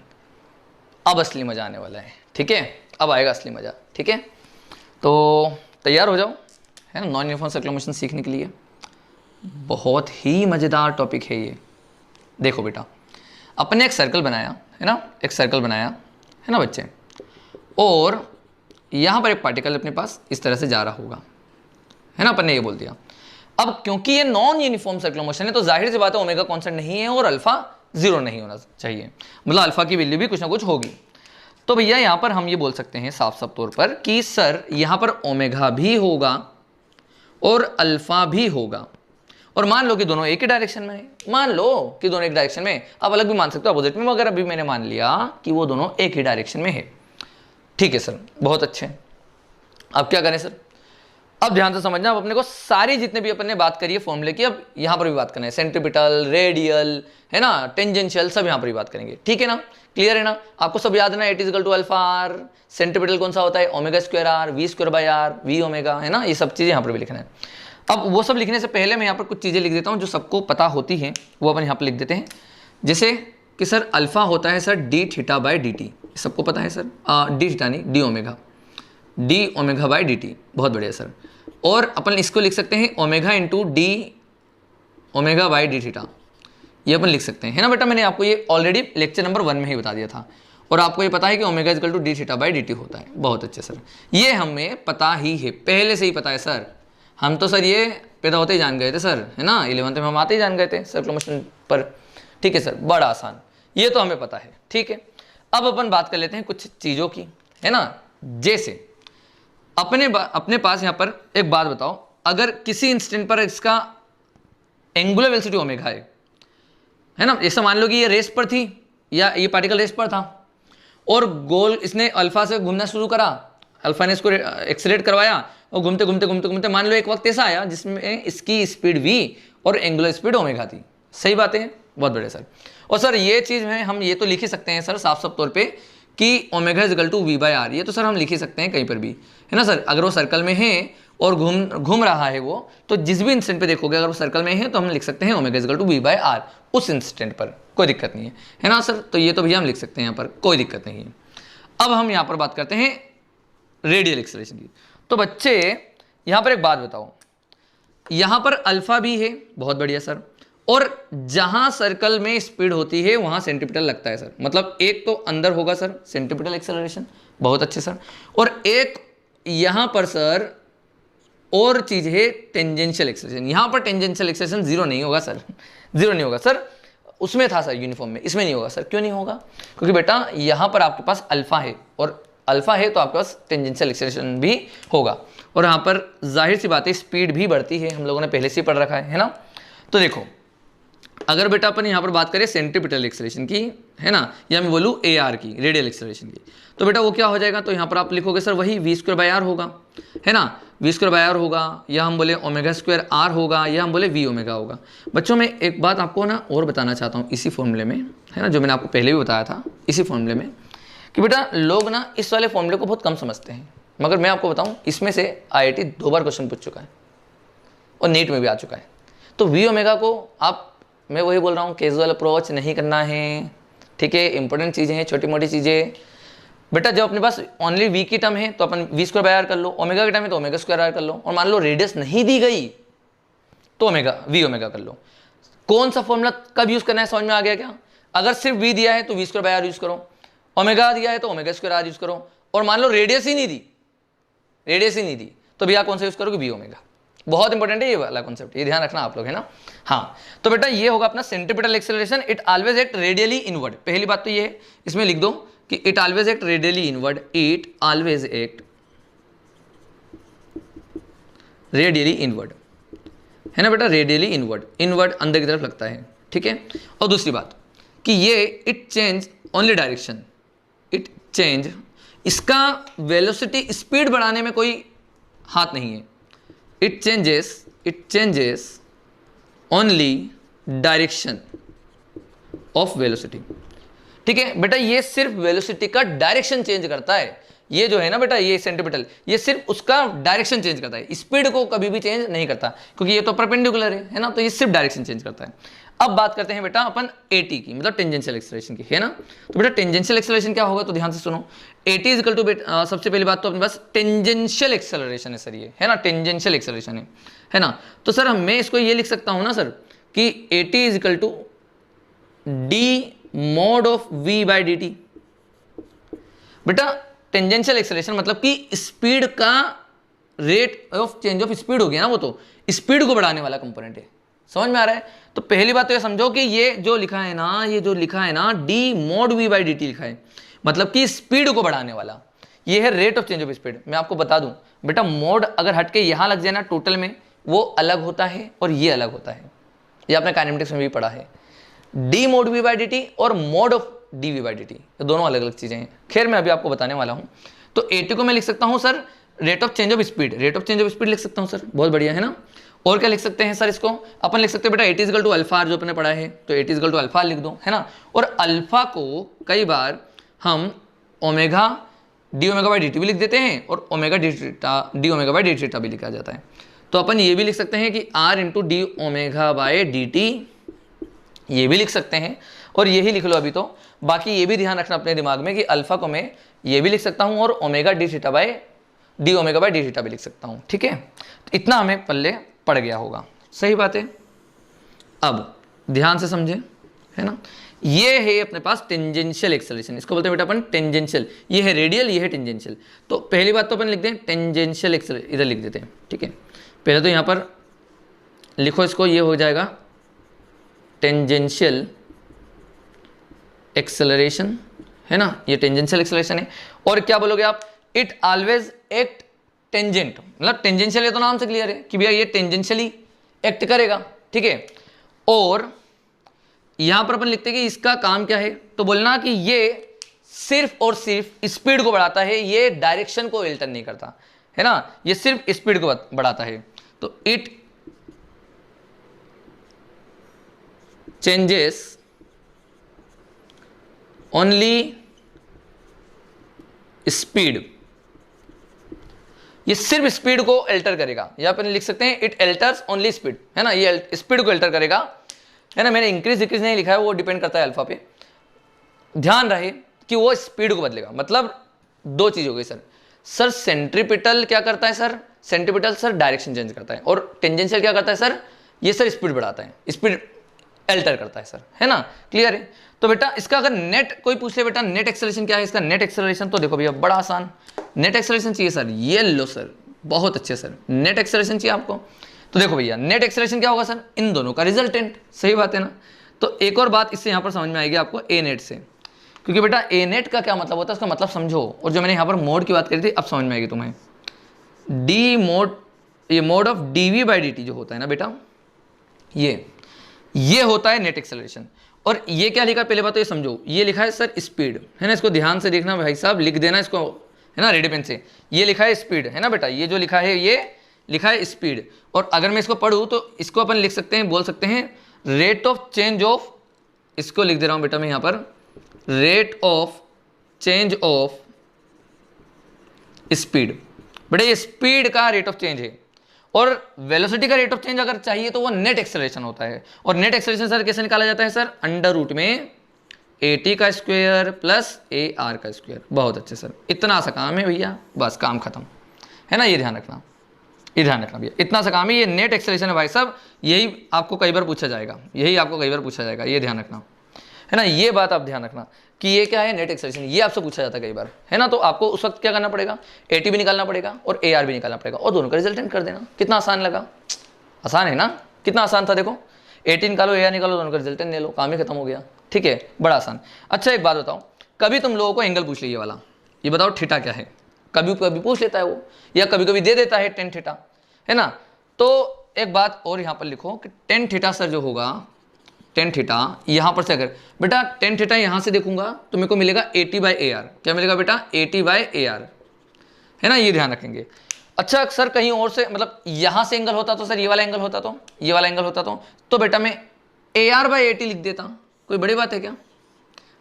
अब असली मजा आने वाला है, ठीक है, अब आएगा असली मजा, ठीक है। तो तैयार हो जाओ, है ना, नॉन यूनिफॉर्म सर्कुलर मोशन सीखने के लिए। बहुत ही मजेदार टॉपिक है ये। देखो बेटा, अपने एक सर्कल बनाया है ना, एक सर्कल बनाया है ना बच्चे, और यहाँ पर एक पार्टिकल अपने पास इस तरह से जा रहा होगा, है ना, अपन ने ये बोल दिया। अब क्योंकि ये नॉन यूनिफॉर्म सर्कुलर मोशन है, तो जाहिर सी बात है ओमेगा कांस्टेंट नहीं है और अल्फा 0 नहीं होना चाहिए, मतलब अल्फा की वैल्यू भी कुछ ना कुछ होगी। तो भैया यहाँ पर हम ये बोल सकते हैं साफ साफ तौर पर कि सर यहाँ पर ओमेगा भी होगा और अल्फा भी होगा, और मान लो कि दोनों एक ही डायरेक्शन में है, मान लो कि दोनों एक डायरेक्शन में, आप अलग भी मान सकते हो अपोजिट में, मगर अभी मैंने मान लिया कि वो दोनों एक ही डायरेक्शन में है। ठीक है सर, बहुत अच्छे। अब क्या करें सर, अब ध्यान से समझना, अब अपने को सारी जितने भी अपन ने बात करी है फॉर्मूले की, अब यहां पर भी बात करना है, सेंट्रीपिटल, रेडियल, है ना, टेंजेंशियल, सब यहां पर भी बात करेंगे। ठीक है ना, क्लियर है ना, आपको सब याद है ना, at is equal to alpha r, centripetal कौन सा होता है, omega square r, v square by r, v omega, है ना, ये सब चीजें यहां पर भी लिखना है। अब वो सब लिखने से पहले मैं यहाँ पर कुछ चीजें लिख देता हूँ जो सबको पता होती हैं, वो अपन यहाँ पर लिख देते हैं। जैसे कि सर अल्फा होता है sir D theta by d T, सबको पता है सर, डी थीटा नहीं, D omega by d T, बहुत बढ़िया सर। और अपन इसको लिख सकते हैं omega into d omega by D theta, ये अपन लिख सकते हैं, है ना बेटा, मैंने आपको ये ऑलरेडी लेक्चर नंबर 1 में ही बता दिया था, और आपको ये पता है कि omega equal to d theta by d t होता है। बहुत अच्छे सर, ये हमें पता ही है, पहले से ही पता है सर, हम तो सर ये पैदा होते ही जान गए थे सर, है ना, 11th में हम आते ही जान गए थे सर्कुलर मोशन पर। ठीक है सर, बड़ा आसान, ये तो हमें पता है। ठीक है, अब अपन बात कर लेते हैं कुछ चीज़ों की, है ना, जैसे अपने पास यहाँ पर एक बात बताओ, अगर किसी इंस्टेंट पर इसका एंगुलर वेलोसिटी ओमेगा है ना, ऐसा मान लो कि ये रेस पर थी या ये पार्टिकल रेस पर था और गोल इसने अल्फा से घूमना शुरू करा, अल्फा ने इसको एक्सेलरेट करवाया और घूमते घूमते घूमते घूमते मान लो एक वक्त ऐसा आया जिसमें इसकी स्पीड v और एंगुलर स्पीड ओमेगा थी। सही बात है, बहुत बढ़िया सर। और सर ये चीज़ में हम ये तो लिख ही सकते हैं सर साफ साफ तौर पे कि omega is equal to v by r, ये तो सर हम लिख ही सकते हैं कहीं पर भी, है ना सर। अगर वो सर्कल में है और घूम रहा है वो, तो जिस भी इंस्टेंट पे देखोगे अगर वो सर्कल में है तो हम लिख सकते हैं omega is equal to v by r उस इंस्टेंट पर, कोई दिक्कत नहीं है ना सर। तो ये तो भैया हम लिख सकते हैं यहाँ पर, कोई दिक्कत नहीं है। अब हम यहाँ पर बात करते हैं रेडियल एक्सेलरेशन की। तो बच्चे यहाँ पर एक बात बताओ, यहाँ पर अल्फा भी है, बहुत बढ़िया सर, और जहां सर्कल में स्पीड होती है वहां सेंटीपिटल लगता है सर, मतलब एक तो अंदर होगा सर सेंटीपिटल एक्सेलरेशन, बहुत अच्छे सर, और एक यहां पर सर और चीज है टेंजेंशियल एक्सेलरेशन। यहां पर टेंजेंशियल एक्सेलरेशन जीरो नहीं होगा सर, जीरो नहीं होगा सर, उसमें था सर यूनिफॉर्म में, इसमें नहीं होगा सर। क्यों नहीं होगा? क्योंकि बेटा यहां पर आपके पास अल्फा है, और अल्फा है तो आपके पास टेंजेंशियल एक्सेलरेशन भी होगा, और यहाँ पर जाहिर सी बात है स्पीड भी बढ़ती है, हम लोगों ने पहले से ही पढ़ रखा है ना। तो देखो अगर बेटा अपन यहाँ पर बात करें सेंट्रीपिटल एक्सेलरेशन की, है ना, या मैं बोलूँ AR की, रेडियल एक्सेलरेशन की, तो बेटा वो क्या हो जाएगा, तो यहाँ पर आप लिखोगे सर वही v स्क्वायर बाय आर होगा, है ना, v स्क्वायर बाय आर होगा, या हम बोले ओमेगा स्क्वायर आर होगा, या हम बोले v ओमेगा होगा। बच्चों मैं एक बात आपको ना और बताना चाहता हूँ इसी फॉर्मूले में, है ना, जो मैंने आपको पहले भी बताया था इसी फॉर्मूले में, कि बेटा लोग ना इस वाले फॉर्मूले को बहुत कम समझते हैं, मगर मैं आपको बताऊँ इसमें से IIT 2 बार क्वेश्चन पूछ चुका है और नीट में भी आ चुका है। तो v ओमेगा को आप, मैं वही बोल रहा हूँ, कैजुअल अप्रोच नहीं करना है, ठीक है, इंपॉर्टेंट चीज़ें हैं, छोटी मोटी चीज़ें। बेटा जब अपने पास ओनली v की टर्म है तो अपन v स्क्वायर बाय आर कर लो, ओमेगा की टर्म है तो ओमेगा स्क्वायर आर कर लो, और मान लो रेडियस नहीं दी गई तो v ओमेगा कर लो। कौन सा फॉर्मूला कब यूज़ करना है समझ में आ गया क्या? अगर सिर्फ v दिया है तो v square by r use करो, ओमेगा दिया है तो ओमेगा स्क्वायर आर यूज़ करो, और मान लो रेडियस ही नहीं दी, रेडियस ही नहीं दी तो भैया कौन सा यूज़ करोगे? v omega. बहुत इंपॉर्टेंट है ये वाला कॉन्सेप्ट, ये ध्यान रखना आप लोग, है ना। हाँ तो बेटा ये होगा अपना centripetal acceleration, it always act radially inward. पहली बात तो ये है, इसमें लिख दो कि it always act radially inward, it always act radially inward, है ना बेटा, रेडियली इनवर्ड, इनवर्ड अंदर की तरफ लगता है, ठीक है। और दूसरी बात कि ये it change only direction, it change, इसका वेलोसिटी स्पीड बढ़ाने में कोई हाथ नहीं है, it changes only direction of velocity, ठीक है बेटा। ये सिर्फ वेलोसिटी का डायरेक्शन चेंज करता है, ये जो है ना बेटा ये सेंटीपिटल, ये सिर्फ उसका डायरेक्शन चेंज करता है, स्पीड को कभी भी चेंज नहीं करता, क्योंकि ये तो परपेंडिकुलर है ना, तो ये सिर्फ डायरेक्शन चेंज करता है। अब बात करते हैं बेटा अपन AT की, मतलब टेंजेंशियल एक्सेलरेशन की, है ना। तो बेटा टेंजेंशियल एक्सेलरेशन क्या होगा, तो ध्यान से सुनो। AT इज इक्वल टू, सबसे पहली बात तो अपने पास टेंजेंशियल एक्सेलरेशन है सर, ये है ना, टेंजेंशियल एक्सेलरेशन है ना। तो सर मैं इसको ये लिख सकता हूँ ना सर कि AT is equal to d mod of v by d t. बेटा टेंजेंशियल एक्सेलरेशन मतलब कि स्पीड का rate of change of speed हो गया ना, वो तो स्पीड को बढ़ाने वाला कंपोनेंट है, समझ में आ रहा है। तो पहली बात तो ये समझो कि ये जो लिखा है ना, ये जो लिखा है ना D mod v by d T लिखा है, मतलब कि स्पीड को बढ़ाने वाला, ये है rate of change of speed. मैं आपको बता दूं बेटा, मोड अगर हटके यहां लग जाए ना टोटल में, वो अलग होता है और ये अलग होता है, ये आपने काइनेमेटिक्स में भी पढ़ा है। D mod v by d t और mod of d v by d t, ये दोनों अलग अलग चीजें हैं। खैर मैं अभी आपको बताने वाला हूं। तो एटी को मैं लिख सकता हूं sir rate of change of speed, rate of change of speed लिख सकता हूं सर, बहुत बढ़िया है ना। और क्या लिख सकते हैं सर, इसको अपन लिख सकते हैं बेटा एटी इजकल टू अल्फा, जो अपने पढ़ा है, तो एटी इजकल टू अल्फा लिख दो, है ना। और अल्फा को कई बार हम omega D omega by d T भी लिख देते हैं और omega D omega by D theta भी लिखा जाता है। तो अपन ये भी लिख सकते हैं कि r into d omega by d t, ये भी लिख सकते हैं। और यही लिख लो अभी तो, बाकी ये भी ध्यान रखना अपने दिमाग में कि अल्फा को मैं ये भी लिख सकता हूं और omega D theta by D omega by D theta भी लिख सकता हूं, ठीक है। तो इतना हमें पल्ले पड़ गया होगा, सही बात है। अब ध्यान से समझे, है ना। ये है अपने पास टेंजेंशियल एक्सेलरेशन, इसको बोलते हैं बेटा अपन टेंजेंशियल। ये है रेडियल, ये है टेंजेंशियल। तो पहली बात तो अपन लिखते हैं टेंजेंशियल एक्सेलरेशन, इधर लिख देते हैं, ठीक है। पहले तो यहां पर लिखो इसको, ये हो जाएगा टेंजेंशियल एक्सेलरेशन, है ना, ये टेंजेंशियल एक्सेलरेशन है। और क्या बोलोगे आप, इट ऑलवेज एक्ट टेंजेंट, मतलब टेंजेंशियल है तो नाम से क्लियर है कि भैया ये टेंजेंशियली एक्ट करेगा, ठीक है। और यहां पर अपन लिखते हैं कि इसका काम क्या है, तो बोलना कि ये सिर्फ और सिर्फ स्पीड को बढ़ाता है, ये डायरेक्शन को अल्टर नहीं करता, है ना, ये सिर्फ स्पीड को बढ़ाता है। तो इट चेंजेस ओनली स्पीड, ये सिर्फ स्पीड को अल्टर करेगा, या अपन लिख सकते हैं इट अल्टर्स ओनली स्पीड, है ना, ये स्पीड को अल्टर करेगा, है ना। मैंने इंक्रीज डिक्रीज नहीं लिखा है, वो डिपेंड करता है अल्फा पे। ध्यान रहे कि वो स्पीड को बदलेगा, मतलब दो चीज हो गई सर सेंट्रीपिटल क्या करता है sir, centripetal sir direction change करता है, और टेंजेंशियल क्या करता है सर, ये सर स्पीड बढ़ाता है, स्पीड अल्टर करता है सर, है ना, क्लियर है। तो बेटा इसका अगर नेट कोई पूछ ले बेटा नेट एक्सेलरेशन क्या है इसका, नेट एक्सेलरेशन, तो देखो भैया बड़ा आसान, नेट एक्सेलरेशन चाहिए सर, ये लो सर, बहुत अच्छे सर, नेट एक्सेलरेशन चाहिए आपको। तो देखो भैया नेट एक्सेलरेशन क्या होगा सर, इन दोनों का रिजल्टेंट, सही बात है ना। तो एक और बात इससे यहां पर समझ में आएगी आपको ए नेट से, क्योंकि बेटा ए नेट का क्या मतलब होता है, उसका मतलब समझो। और जो मैंने यहां पर मोड की बात करी थी अब समझ में आएगी तुम्हें। डी मोड, ये mod of d v by d t जो होता है ना बेटा, ये होता है नेट एक्सेलरेशन। और ये क्या लिखा है पहले बात तो ये समझो, ये लिखा है सर स्पीड, है ना, इसको ध्यान से देखना भाई साहब, लिख देना इसको, है ना, रेडी पेन से। ये लिखा है स्पीड, है ना बेटा, ये जो लिखा है ये लिखा है स्पीड। और अगर मैं इसको पढ़ूं तो इसको अपन लिख सकते हैं, बोल सकते हैं रेट ऑफ चेंज ऑफ, इसको लिख दे रहा हूं बेटा मैं यहां पर, rate of change of speed. बेटा ये स्पीड का रेट ऑफ चेंज है, और वेलोसिटी का रेट ऑफ चेंज अगर चाहिए तो वो नेट एक्सेलरेशन होता है। और नेट एक्सेलरेशन सर कैसे निकाला जाता है सर, अंडर रूट में ए टी का स्क्वायर प्लस ए आर का स्क्वायर। बहुत अच्छे सर, इतना सा काम है भैया, बस काम खत्म, है ना। ये ध्यान रखना, ये ध्यान रखना भैया, इतना सा काम है, ये नेट एक्सेलरेशन है भाई साहब, यही आपको कई बार पूछा जाएगा, यही आपको कई बार पूछा जाएगा, ये ध्यान रखना, है ना। ये बात आप ध्यान रखना कि ये क्या है, नेट एक्सेलरेशन, ये आपसे पूछा जाता है कई बार, है ना। तो आपको उस वक्त क्या करना पड़ेगा, एटी भी निकालना पड़ेगा और ए आर भी निकालना पड़ेगा, और दोनों का रिजल्टेंट कर देना। कितना आसान लगा, आसान है ना, कितना आसान था। देखो एटी निकालो ए आर निकालो, दोनों का रिजल्टेंट ले लो, काम ही खत्म हो गया, ठीक है, बड़ा आसान। अच्छा एक बात बताओ, कभी तुम लोगों को एंगल पूछ लीजिए वाला, ये बताओ थीटा क्या है, कभी कभी पूछ लेता है वो, या कभी कभी दे देता है टेन थीटा, है ना। तो एक बात और यहाँ पर लिखो कि टेन थीटा सर जो होगा, टेन थीटा यहां पर से अगर बेटा टेन थीटा यहां से देखूंगा तो मेरे को मिलेगा एटी बाई ए आर, क्या मिलेगा बेटा, एटी बाई ए आर, है ना, ये ध्यान रखेंगे। अच्छा सर कहीं और से, मतलब यहां से एंगल होता तो सर ये वाला एंगल होता तो, ये वाला एंगल होता तो बेटा मैं ए आर बाई एटी लिख देता, कोई बड़ी बात है क्या।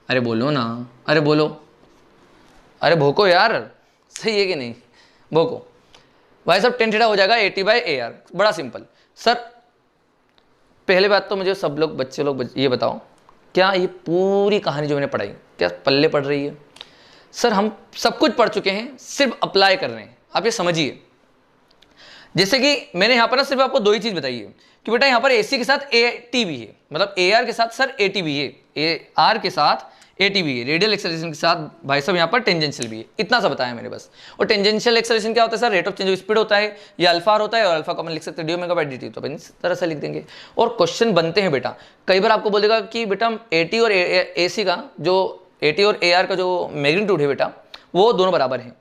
अरे बोलो ना, अरे बोलो, अरे भोको यार, सही है कि नहीं, भोको भाई साहब। टेन थीटा हो जाएगा एटी बाई ए आर, बड़ा सिंपल सर। पहले बात तो मुझे सब लोग बच्चे लोग ये बताओ, क्या ये पूरी कहानी जो मैंने पढ़ाई क्या पल्ले पढ़ रही है सर। हम सब कुछ पढ़ चुके हैं, सिर्फ अप्लाई कर रहे हैं, आप ये समझिए। जैसे कि मैंने यहाँ पर ना सिर्फ आपको दो ही चीज बताई है कि बेटा यहाँ पर एसी के साथ ए टी भी है, मतलब ए आर के साथ सर ए टी भी है, ए आर के साथ ए टी भी है, रेडियल एक्सेलरेशन के साथ भाई साहब यहाँ पर टेंजेंशियल भी है, इतना सा बताया मैंने बस। और टेंजेंशियल एक्सेलरेशन क्या होता है sir, rate of change of speed होता है, या अल्फा होता है, और अल्फा को अपन लिख सकते हैं D omega by d T, तो अपन इस तरह से लिख देंगे। और क्वेश्चन बनते हैं बेटा, कई बार आपको बोलेगा कि बेटा ए टी और ए सी का जो AT और AR का जो मैग्नीट्यूड है बेटा वो दोनों बराबर हैं।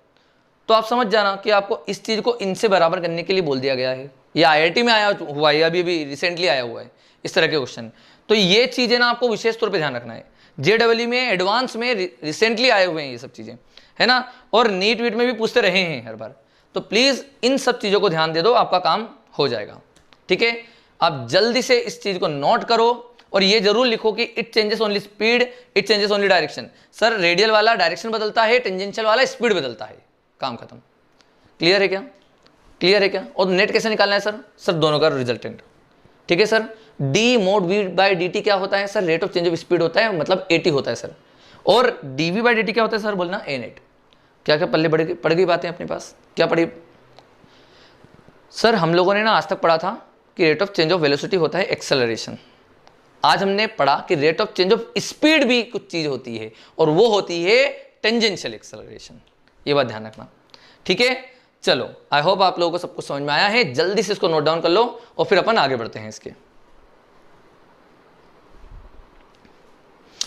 तो आप समझ जाना कि आपको इस चीज़ को इनसे बराबर करने के लिए बोल दिया गया है। ये IIT में आया हुआ है, अभी अभी रिसेंटली आया हुआ है इस तरह के क्वेश्चन। तो ये चीज़ें ना आपको विशेष तौर पे ध्यान रखना है। JEE में एडवांस में रिसेंटली आए हुए हैं ये सब चीज़ें, है ना, और नीट वीट में भी पूछते रहे हैं हर बार। तो प्लीज़ इन सब चीज़ों को ध्यान दे दो, आपका काम हो जाएगा। ठीक है, आप जल्दी से इस चीज़ को नोट करो और ये जरूर लिखो कि it changes only speed, it changes only direction. Sir radial वाला डायरेक्शन बदलता है, टेंजेंशियल वाला स्पीड बदलता है, काम खत्म। क्लियर है क्या? क्लियर है क्या? और नेट कैसे निकालना है सर? सर दोनों का रिजल्टेंट। ठीक है sir, d mod v by d t क्या होता है sir? Rate of change of speed होता है, मतलब AT होता है सर। और dv बाई dt क्या होता है सर? बोलना A नेट। क्या क्या पल्ले पड़ गई बातें अपने पास? क्या पढ़ी सर? हम लोगों ने ना आज तक पढ़ा था कि rate of change of velocity होता है एक्सेलरेशन। आज हमने पढ़ा कि rate of change of speed भी कुछ चीज होती है और वो होती है टेंजेंशियल एक्सेलरेशन। ये बात ध्यान रखना। ठीक है, चलो आई होप आप लोगों को सब कुछ समझ में आया है। जल्दी से इसको नोट डाउन कर लो और फिर अपन आगे बढ़ते हैं इसके।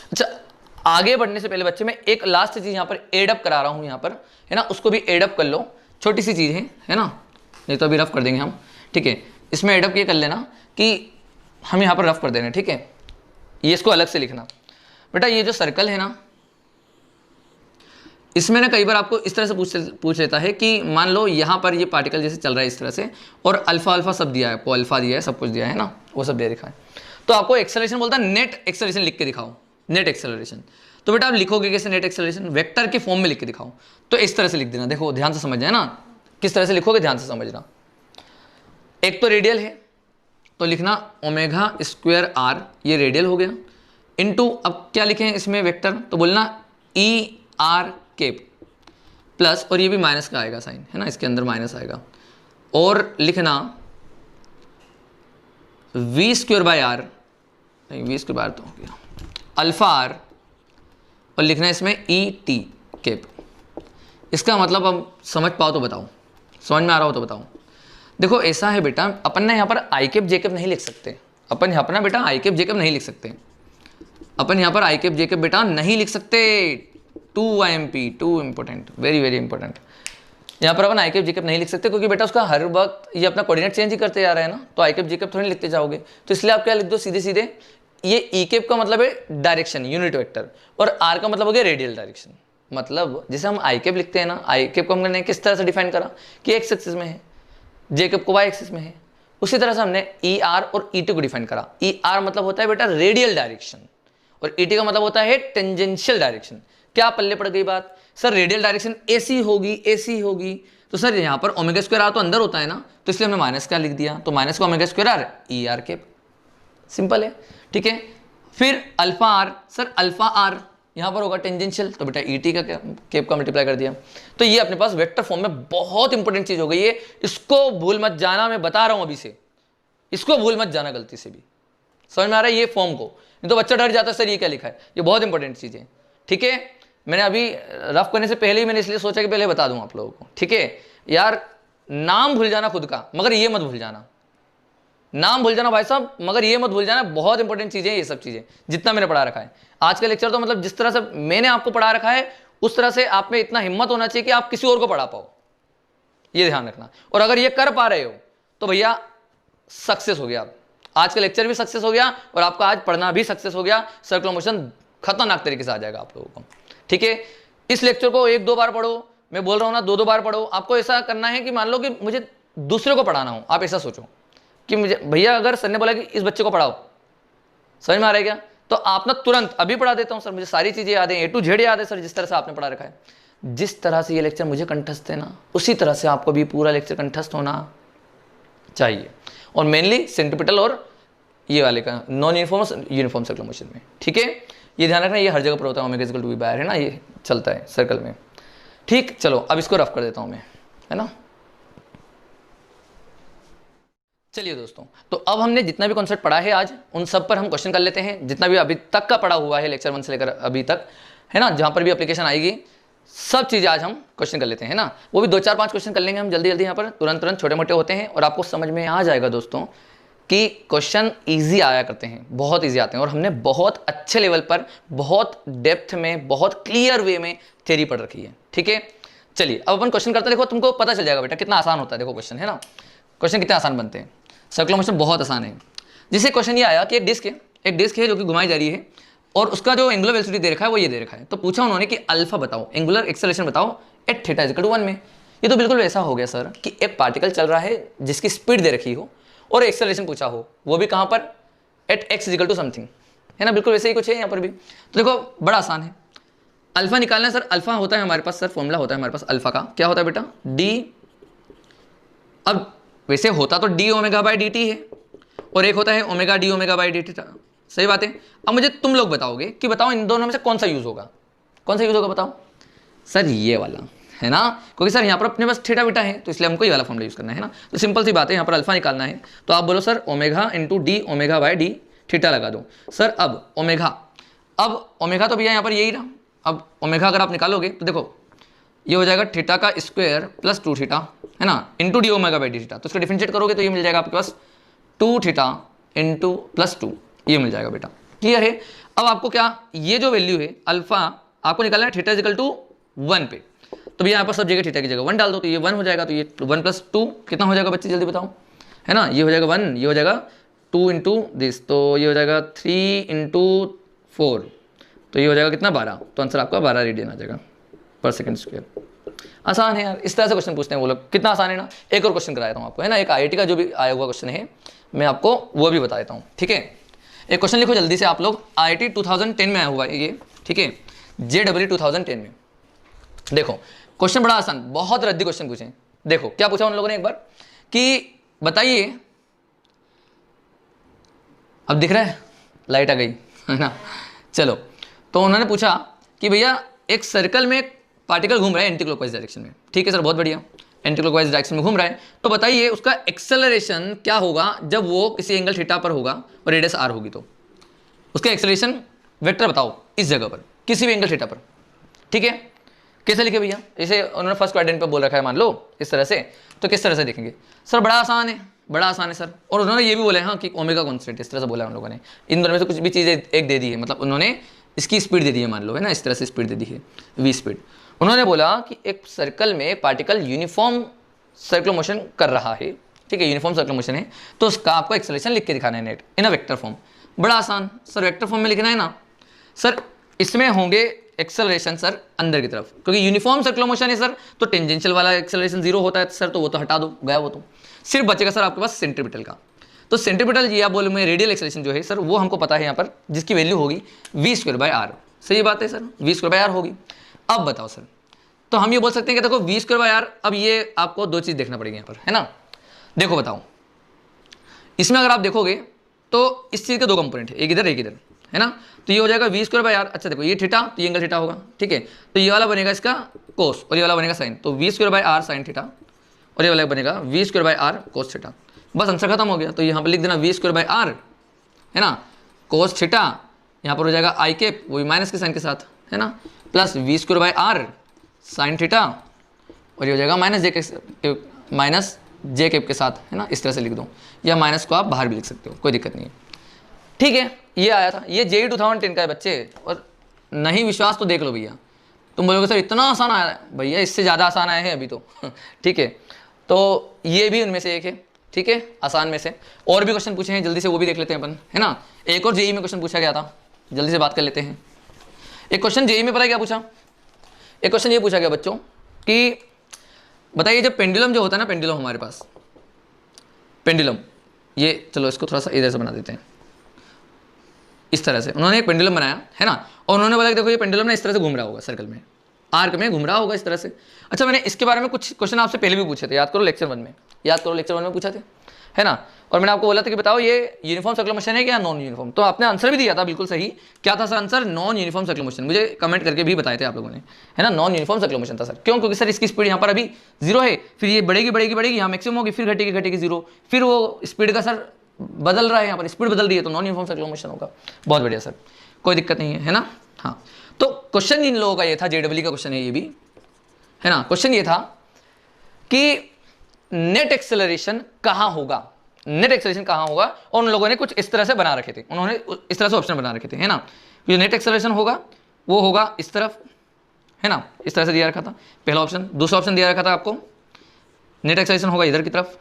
अच्छा, आगे बढ़ने से पहले बच्चे मैं एक लास्ट चीज यहां पर एड अप करा रहा हूं, यहां पर है ना, उसको भी एड अप कर लो। छोटी सी चीज है ना, नहीं तो अभी रफ कर देंगे हम। ठीक है, इसमें एड अप ये कर लेना कि हम यहां पर रफ कर देना। ठीक है, ये इसको अलग से लिखना बेटा। ये जो सर्कल है ना, इसमें ना कई बार आपको इस तरह से पूछ लेता है कि मान लो यहाँ पर ये पार्टिकल जैसे चल रहा है इस तरह से, और अल्फा अल्फा सब दिया है, आपको अल्फा दिया है, सब कुछ दिया है ना, वो सब दे रखा है। तो आपको एक्सेलरेशन बोलता है नेट एक्सेलरेशन लिख के दिखाओ, नेट एक्सेलरेशन। तो बेटा आप लिखोगे कैसे नेट एक्सेलरेशन? वेक्टर के फॉर्म में लिख के दिखाओ। तो इस तरह से लिख देना, देखो ध्यान से समझना है ना, किस तरह से लिखोगे ध्यान से समझना। एक तो रेडियल है तो लिखना ओमेगा स्क्वायर आर, ये रेडियल हो गया, इनटू अब क्या लिखें इसमें वेक्टर, तो बोलना ER केप प्लस, और ये भी माइनस का आएगा साइन, है ना, इसके अंदर माइनस आएगा, और लिखना V स्क्वायर बाय आर, नहीं V स्क्वायर बाय आर तो हो गया, अल्फा आर, और लिखना है इसमें ET केप। इसका मतलब अब समझ पाओ तो बताओ, समझ में आ रहा हो तो बताओ। देखो ऐसा है बेटा, अपन ना यहाँ पर आई केप जे केप नहीं लिख सकते, अपन यहाँ पर ना बेटा आई केप जे केप नहीं लिख सकते, अपन यहाँ पर आई केप जे केप बेटा नहीं लिख सकते। 2 IMP, 2 important, very very important. यहाँ पर अपन आई केप जे केप नहीं लिख सकते क्योंकि बेटा उसका हर वक्त ये अपना कोऑर्डिनेट चेंज ही करते जा रहे हैं ना, तो आई केप जे केप थोड़ी लिखते जाओगे। तो इसलिए आप क्या लिख दो सीधे सीधे, ये ई केप का मतलब है डायरेक्शन, यूनिट वेक्टर, और आर का मतलब हो गया रेडियल डायरेक्शन। मतलब जैसे हम आई केप लिखते हैं ना, आई केप को हमने किस तरह से डिफाइन करा कि एक्स एक्सिस में है, जे केप को वाई एक्सिस में है, उसी तरह से हमने ER और ET को डिफाइन करा। ER मतलब होता है बेटा रेडियल डायरेक्शन और ET का मतलब होता है टेंजेंशियल डायरेक्शन। क्या पल्ले पड़ गई बात? सर रेडियल डायरेक्शन AC होगी, तो सर यहाँ पर ओमेगा स्क्वायर आर तो अंदर होता है ना, तो इसलिए हमने माइनस क्या लिख दिया, तो माइनस का ओमेगा स्क्वायर आर ER केप, सिंपल है। ठीक है, फिर alpha r, sir alpha r यहाँ पर होगा टेंजेंशियल, तो बेटा ET का केप का मल्टीप्लाई कर दिया। तो ये अपने पास वेक्टर फॉर्म में बहुत इंपॉर्टेंट चीज हो गई है, इसको भूल मत जाना, मैं बता रहा हूं अभी से, इसको भूल मत जाना गलती से भी। समझ में आ रहा है ये फॉर्म को? नहीं तो बच्चा डर जाता है सर ये क्या लिखा है, ये बहुत इंपॉर्टेंट चीज है। ठीक है, मैंने अभी रफ करने से पहले ही मैंने इसलिए सोचा कि पहले बता दूं आप लोगों को। ठीक है यार, नाम भूल जाना खुद का, मगर ये मत भूल जाना, नाम भूल जाना भाई साहब, मगर ये मत भूल जाना, बहुत इंपॉर्टेंट चीजें ये सब चीजें जितना मैंने पढ़ा रखा है। आज का लेक्चर तो मतलब जिस तरह से मैंने आपको पढ़ा रखा है उस तरह से आप में इतना हिम्मत होना चाहिए कि आप किसी और को पढ़ा पाओ, ये ध्यान रखना। और अगर ये कर पा रहे हो तो भैया सक्सेस हो गया, आज का लेक्चर भी सक्सेस हो गया और आपका आज पढ़ना भी सक्सेस हो गया। सर्कुलर मोशन खतरनाक तरीके से आ जाएगा आप लोगों को। ठीक है, इस लेक्चर को 1-2 बार पढ़ो, मैं बोल रहा हूं ना 2-2 बार पढ़ो। आपको ऐसा करना है कि मान लो कि मुझे दूसरे को पढ़ाना हो, आप ऐसा सोचो कि मुझे भैया अगर सर ने बोला कि इस बच्चे को पढ़ाओ, समझ में आ रहा है क्या, तो आप ना तुरंत अभी पढ़ा देता हूं सर, मुझे सारी चीजें याद है, A to Z याद है सर, जिस तरह से आपने पढ़ा रखा है। जिस तरह से ये लेक्चर मुझे कंठस्थ है ना, उसी तरह से आपको भी पूरा लेक्चर कंठस्थ होना चाहिए, और मेनली सेंट्रीपिटल और ये वाले का non uniform uniform circular motion में। ठीक है, ये ध्यान रखना, ये हर जगह पर होता है, omega equal to v by r, है ना, ये चलता है सर्कल में। ठीक, चलो अब इसको रफ कर देता हूं मैं, है ना। चलिए दोस्तों, तो अब हमने जितना भी कॉन्सेप्ट पढ़ा है आज, उन सब पर हम क्वेश्चन कर लेते हैं, जितना भी अभी तक का पढ़ा हुआ है लेक्चर 1 से लेकर अभी तक, है ना, जहां पर भी एप्लीकेशन आएगी सब चीज़ें आज हम क्वेश्चन कर लेते हैं ना। वो भी 2-4-5 क्वेश्चन कर लेंगे हम जल्दी जल्दी, यहाँ पर तुरंत छोटे मोटे होते हैं और आपको समझ में आ जाएगा दोस्तों कि क्वेश्चन इजी आया करते हैं, बहुत इजी आते हैं, और हमने बहुत अच्छे लेवल पर, बहुत डेप्थ में, बहुत क्लियर वे में थ्योरी पढ़ रखी है। ठीक है, चलिए अब अपन क्वेश्चन करते हैं। देखो तुमको पता चल जाएगा बेटा कितना आसान होता है। देखो क्वेश्चन है ना, क्वेश्चन कितने आसान बनते हैं। सर्कुलर मोशन बहुत आसान है। जिससे क्वेश्चन ये आया कि एक डिस्क है जो कि घुमाई जा रही है, और उसका जो एंगुलर वेलोसिटी दे रखा है वो ये दे रखा है। तो पूछा उन्होंने कि अल्फा बताओ, एंगुलर एक्सेलरेशन बताओ एट थीटा इक्वल टू 1 में। ये तो बिल्कुल वैसा हो गया सर कि एक पार्टिकल चल रहा है जिसकी स्पीड दे रखी हो और एक्सेलरेशन पूछा हो, वो भी कहाँ पर, at x equal to something, है ना। बिल्कुल वैसे ही कुछ है यहाँ पर भी। तो देखो बड़ा आसान है, अल्फा निकालना है सर। अल्फा होता है हमारे पास सर, फॉर्मूला होता है हमारे पास अल्फा का, क्या होता है बेटा, डी। अब वैसे होता तो D omega by d T है, और एक होता है omega D omega by d T. सही बात है। अब मुझे तुम लोग बताओगे कि बताओ इन दोनों में से कौन सा यूज होगा, कौन सा यूज होगा बताओ। सर ये वाला, है ना, क्योंकि सर यहाँ पर अपने पास थीटा बीटा है, तो इसलिए हमको ये वाला फॉर्मूला यूज करना है ना। तो सिंपल सी बात है, यहाँ पर अल्फा निकालना है, तो आप बोलो sir omega into d omega by D theta लगा दो। सर अब ओमेगा तो भैया यहाँ पर यही रहा। अब ओमेगा अगर आप निकालोगे तो देखो ये हो जाएगा थीटा का स्क्वायर प्लस 2 थीटा, है ना, into d omega by D theta. तो इसको डिफरेंशिएट करोगे तो ये मिल जाएगा आपके पास 2 थीटा इंटू प्लस 2, ये मिल जाएगा बेटा। क्लियर है। अब आपको क्या, ये जो वैल्यू है अल्फा आपको निकालना है थीटा इक्वल टू 1 पे। तो भैया यहाँ पर सब जगह थीटा की जगह 1 डाल दो, तो ये 1 हो जाएगा। तो ये 1 प्लस 2 कितना हो जाएगा बच्चे, जल्दी बताओ, है ना। ये हो जाएगा 1, ये हो जाएगा 2 इंटू दिस, तो ये हो जाएगा 3 इंटू 4, तो ये हो जाएगा कितना, 12। तो आंसर आपका 12 रेडियन आ जाएगा पर सेकंड स्क्वायर। आसान है यार, इस तरह से क्वेश्चन पूछते हैं वो लोग, कितना आसान है ना। एक और क्वेश्चन कराया था आपको, है ना, एक आईआईटी का जो भी आया हुआ क्वेश्चन है मैं आपको वो भी बता देता हूँ। ठीक है, एक क्वेश्चन लिखो जल्दी से आप लोग, आईआईटी 2010 में आया हुआ है ये। ठीक है, जेडब्ल्यू 2010 में। देखो क्वेश्चन बड़ा आसान, बहुत रद्दी क्वेश्चन पूछे। देखो क्या पूछा उन लोगों ने एक बार कि बताइए, अब दिख रहा है, लाइट आ गई, है ना। चलो, तो उन्होंने पूछा कि भैया एक सर्कल में पार्टिकल घूम रहा है एंटी क्लॉकवाइज डायरेक्शन में। ठीक है सर, बहुत बढ़िया, एंटी क्लॉकवाइज डायरेक्शन में घूम रहा है। तो बताइए उसका एक्सेलरेशन क्या होगा जब वो किसी एंगल थीटा पर होगा और रेडियस आर होगी, तो उसका एक्सेलरेशन वेक्टर बताओ इस जगह पर, किसी भी एंगल थीटा पर। ठीक है, कैसे लिखे भैया, जैसे उन्होंने फर्स्ट क्वाड्रेंट पर बोल रखा है मान लो इस तरह से, तो किस तरह से देखेंगे सर। बड़ा आसान है, बड़ा आसान है सर। और उन्होंने ये भी बोला है हाँ कि ओमेगा कॉन्स्टेंट, इस तरह से बोला है उन लोगों ने। इन दोनों में से कुछ भी चीज़ एक दे दी है, मतलब उन्होंने इसकी स्पीड दे दी है मान लो, है ना, इस तरह से स्पीड दे दी है, वी स्पीड। उन्होंने बोला कि एक सर्कल में एक पार्टिकल यूनिफॉर्म सर्कुलर मोशन कर रहा है। ठीक है, यूनिफॉर्म सर्कुलर मोशन है, तो उसका आपको एक्सेलरेशन लिख के दिखाना है net in a vector form. बड़ा आसान सर, वेक्टर फॉर्म में लिखना है ना सर। इसमें होंगे एक्सेलरेशन सर अंदर की तरफ, क्योंकि यूनिफॉर्म सर्कुलर मोशन है सर, तो टेंजेंशियल वाला एक्सेलरेशन 0 होता है सर, तो वो तो हटा दो, गया वो तो। सिर्फ बचेगा सर आपके पास सेंट्रीपिटल का। तो सेंट्रीपिटल ये आप बोलो में रेडियल एक्सेलरेशन जो है सर, वो हमको पता है यहाँ पर, जिसकी वैल्यू होगी v²/r। सही बात है सर, v²/r होगी। अब बताओ सर, तो हम ये बोल सकते हैं कि देखो v²/r, अब ये आपको दो चीज़ देखना पड़ेगी यहाँ पर, है ना। देखो बताओ, इसमें अगर आप देखोगे तो इस चीज़ के दो कंपोनेंट है, एक इधर एक इधर, है ना। तो ये हो जाएगा v²/r। अच्छा देखो ये थीटा, तो ये एंगल थीटा होगा। ठीक है, तो ये वाला बनेगा इसका कोस और ये वाला बनेगा साइन, तो v²/r साइन थीटा, और ये वाला बनेगा v²/r कोस थीटा। बस आंसर खत्म हो गया। तो यहाँ पर लिख देना v²/r, है ना, कोस थीटा, यहाँ पर हो जाएगा आई कैप, वो भी माइनस के साइन के साथ, है ना, प्लस v²/r साइन थीटा, और ये हो जाएगा माइनस जे कैप के साथ, है ना। इस तरह से लिख दो, या माइनस को आप बाहर भी लिख सकते हो, कोई दिक्कत नहीं है। ठीक है, ये आया था, ये जेईई 2010 का है बच्चे। और नहीं विश्वास तो देख लो भैया, तुम बोलोगे सर इतना आसान आया है, भैया इससे ज़्यादा आसान आए हैं अभी तो। ठीक है, तो ये भी उनमें से एक है। ठीक है, आसान में से। और भी क्वेश्चन पूछे हैं, जल्दी से वो भी देख लेते हैं अपन, है ना। एक और जेईई में क्वेश्चन पूछा गया था, जल्दी से बात कर लेते हैं। एक क्वेश्चन जेईई में पता है क्या पूछा, एक क्वेश्चन ये पूछा गया बच्चों कि बताइए जब पेंडुलम जो होता है ना, पेंडुलम हमारे पास, पेंडुलम, ये चलो इसको थोड़ा सा इधर से बना देते हैं, इस तरह से उन्होंने एक पेंडुलम बनाया, है ना। और उन्होंने बोला कि देखो ये पेंडुलम ना इस तरह से घूम रहा होगा, सर्कल में, आर्क में घूम रहा होगा इस तरह से। अच्छा, मैंने इसके बारे में कुछ क्वेश्चन आपसे पहले भी पूछे थे, याद करो लेक्चर 1 में, याद करो लेक्चर 1 में पूछा थे, है ना। और मैंने आपको बोला था कि बताओ ये यूनिफॉर्म सर्कुलर मोशन है क्या नॉन यूनिफॉर्म, तो आपने आंसर भी दिया था बिल्कुल सही। क्या था sir answer, non uniform circular motion. मुझे कमेंट करके भी बताए थे आप लोगों ने, है ना, नॉन यूनिफॉर्म सर्कुलर मोशन था सर। क्यों, क्योंकि सर इसकी स्पीड यहाँ पर अभी 0 है, फिर ये बढ़ेगी बढ़ेगी बढ़ेगी, यहाँ मैक्सिमम होगी, फिर घटेगी घटेगी 0, फिर वो स्पीड का सर बदल रहा है, यहाँ पर स्पीड बदल रही है, तो नॉन यूनिफॉर्म सर्कुलर मोशन होगा। बहुत बढ़िया सर, कोई दिक्कत नहीं है ना। हाँ, तो क्वेश्चन इन लोगों का ये था, जेडब्ल्यू का क्वेश्चन है ये भी, है ना। क्वेश्चन ये था कि नेट एक्सेलरेशन कहाँ होगा, नेट एक्सेलरेशन कहाँ होगा, और उन लोगों ने कुछ इस तरह से बना रखे थे, उन्होंने इस तरह से ऑप्शन बना रखे थे, है ना। जो नेट एक्सेलरेशन होगा वो होगा इस तरफ, है ना, इस तरह से दिया रखा था पहला ऑप्शन। दूसरा ऑप्शन दिया रखा था आपको नेट एक्सेलरेशन होगा इधर की तरफ।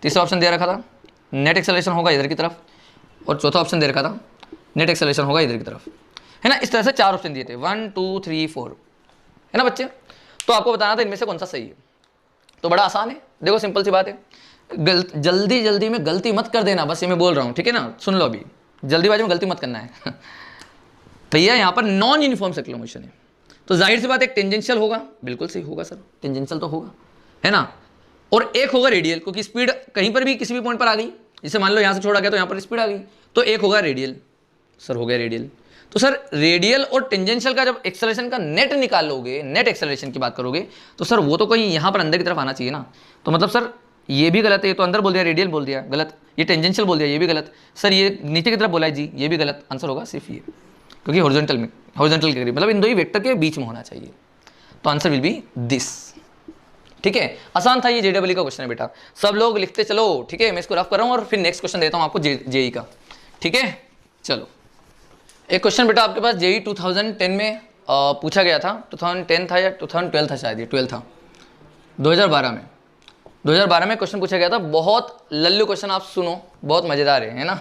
तीसरा ऑप्शन दिया रखा था नेट एक्सेलरेशन होगा इधर की तरफ, और चौथा ऑप्शन दे रखा था नेट एक्सेलरेशन होगा इधर की तरफ, है ना। इस तरह से 4 ऑप्शन दिए थे, 1 2 3 4, है ना बच्चे। तो आपको बताना था इनमें से कौन सा सही है। तो बड़ा आसान है, देखो सिंपल सी बात है, जल्दी जल्दी में गलती मत कर देना, बस ये मैं बोल रहा हूँ, ठीक है ना। सुन लो, अभी जल्दीबाजी में गलती मत करना है। भैया यहाँ पर नॉन यूनिफॉर्म सर्कुलर मोशन है, तो जाहिर सी बात एक टेंजेंशियल होगा, बिल्कुल सही होगा सर, टेंजेंशियल तो होगा, है ना। और एक होगा रेडियल, क्योंकि स्पीड कहीं पर भी किसी भी पॉइंट पर आ गई, जैसे मान लो यहाँ से छोड़ा गया तो यहाँ पर स्पीड आ गई, तो एक होगा रेडियल। सर हो गया रेडियल। तो सर रेडियल और टेंजेंशियल का जब एक्सेलरेशन का नेट निकालोगे, नेट एक्सेलरेशन की बात करोगे, तो सर वो तो कहीं यहाँ पर अंदर की तरफ आना चाहिए ना। तो मतलब सर ये भी गलत है, ये तो अंदर बोल दिया, रेडियल बोल दिया गलत, ये टेंजेंशियल बोल दिया ये भी गलत, सर ये नीचे की तरफ बोला है जी ये भी गलत। आंसर होगा सिर्फ ये, क्योंकि हॉरिजॉन्टल में, हॉरिजॉन्टल के करीब, मतलब इन दो ही वेक्टर के बीच में होना चाहिए। तो आंसर विल बी दिस, ठीक है। आसान था ये, जेडब्ल्यू का क्वेश्चन है बेटा, सब लोग लिखते चलो, ठीक है। मैं इसको रफ कर रहा हूँ और फिर नेक्स्ट क्वेश्चन देता हूँ आपको जेई का, ठीक है। चलो एक क्वेश्चन बेटा आपके पास जेई 2010 में पूछा गया था, 2010 था या 2012 था, शायद ये 12 था, 2012 में 2012 में क्वेश्चन पूछा गया था। बहुत लल्लू क्वेश्चन, आप सुनो, बहुत मजेदार है ना।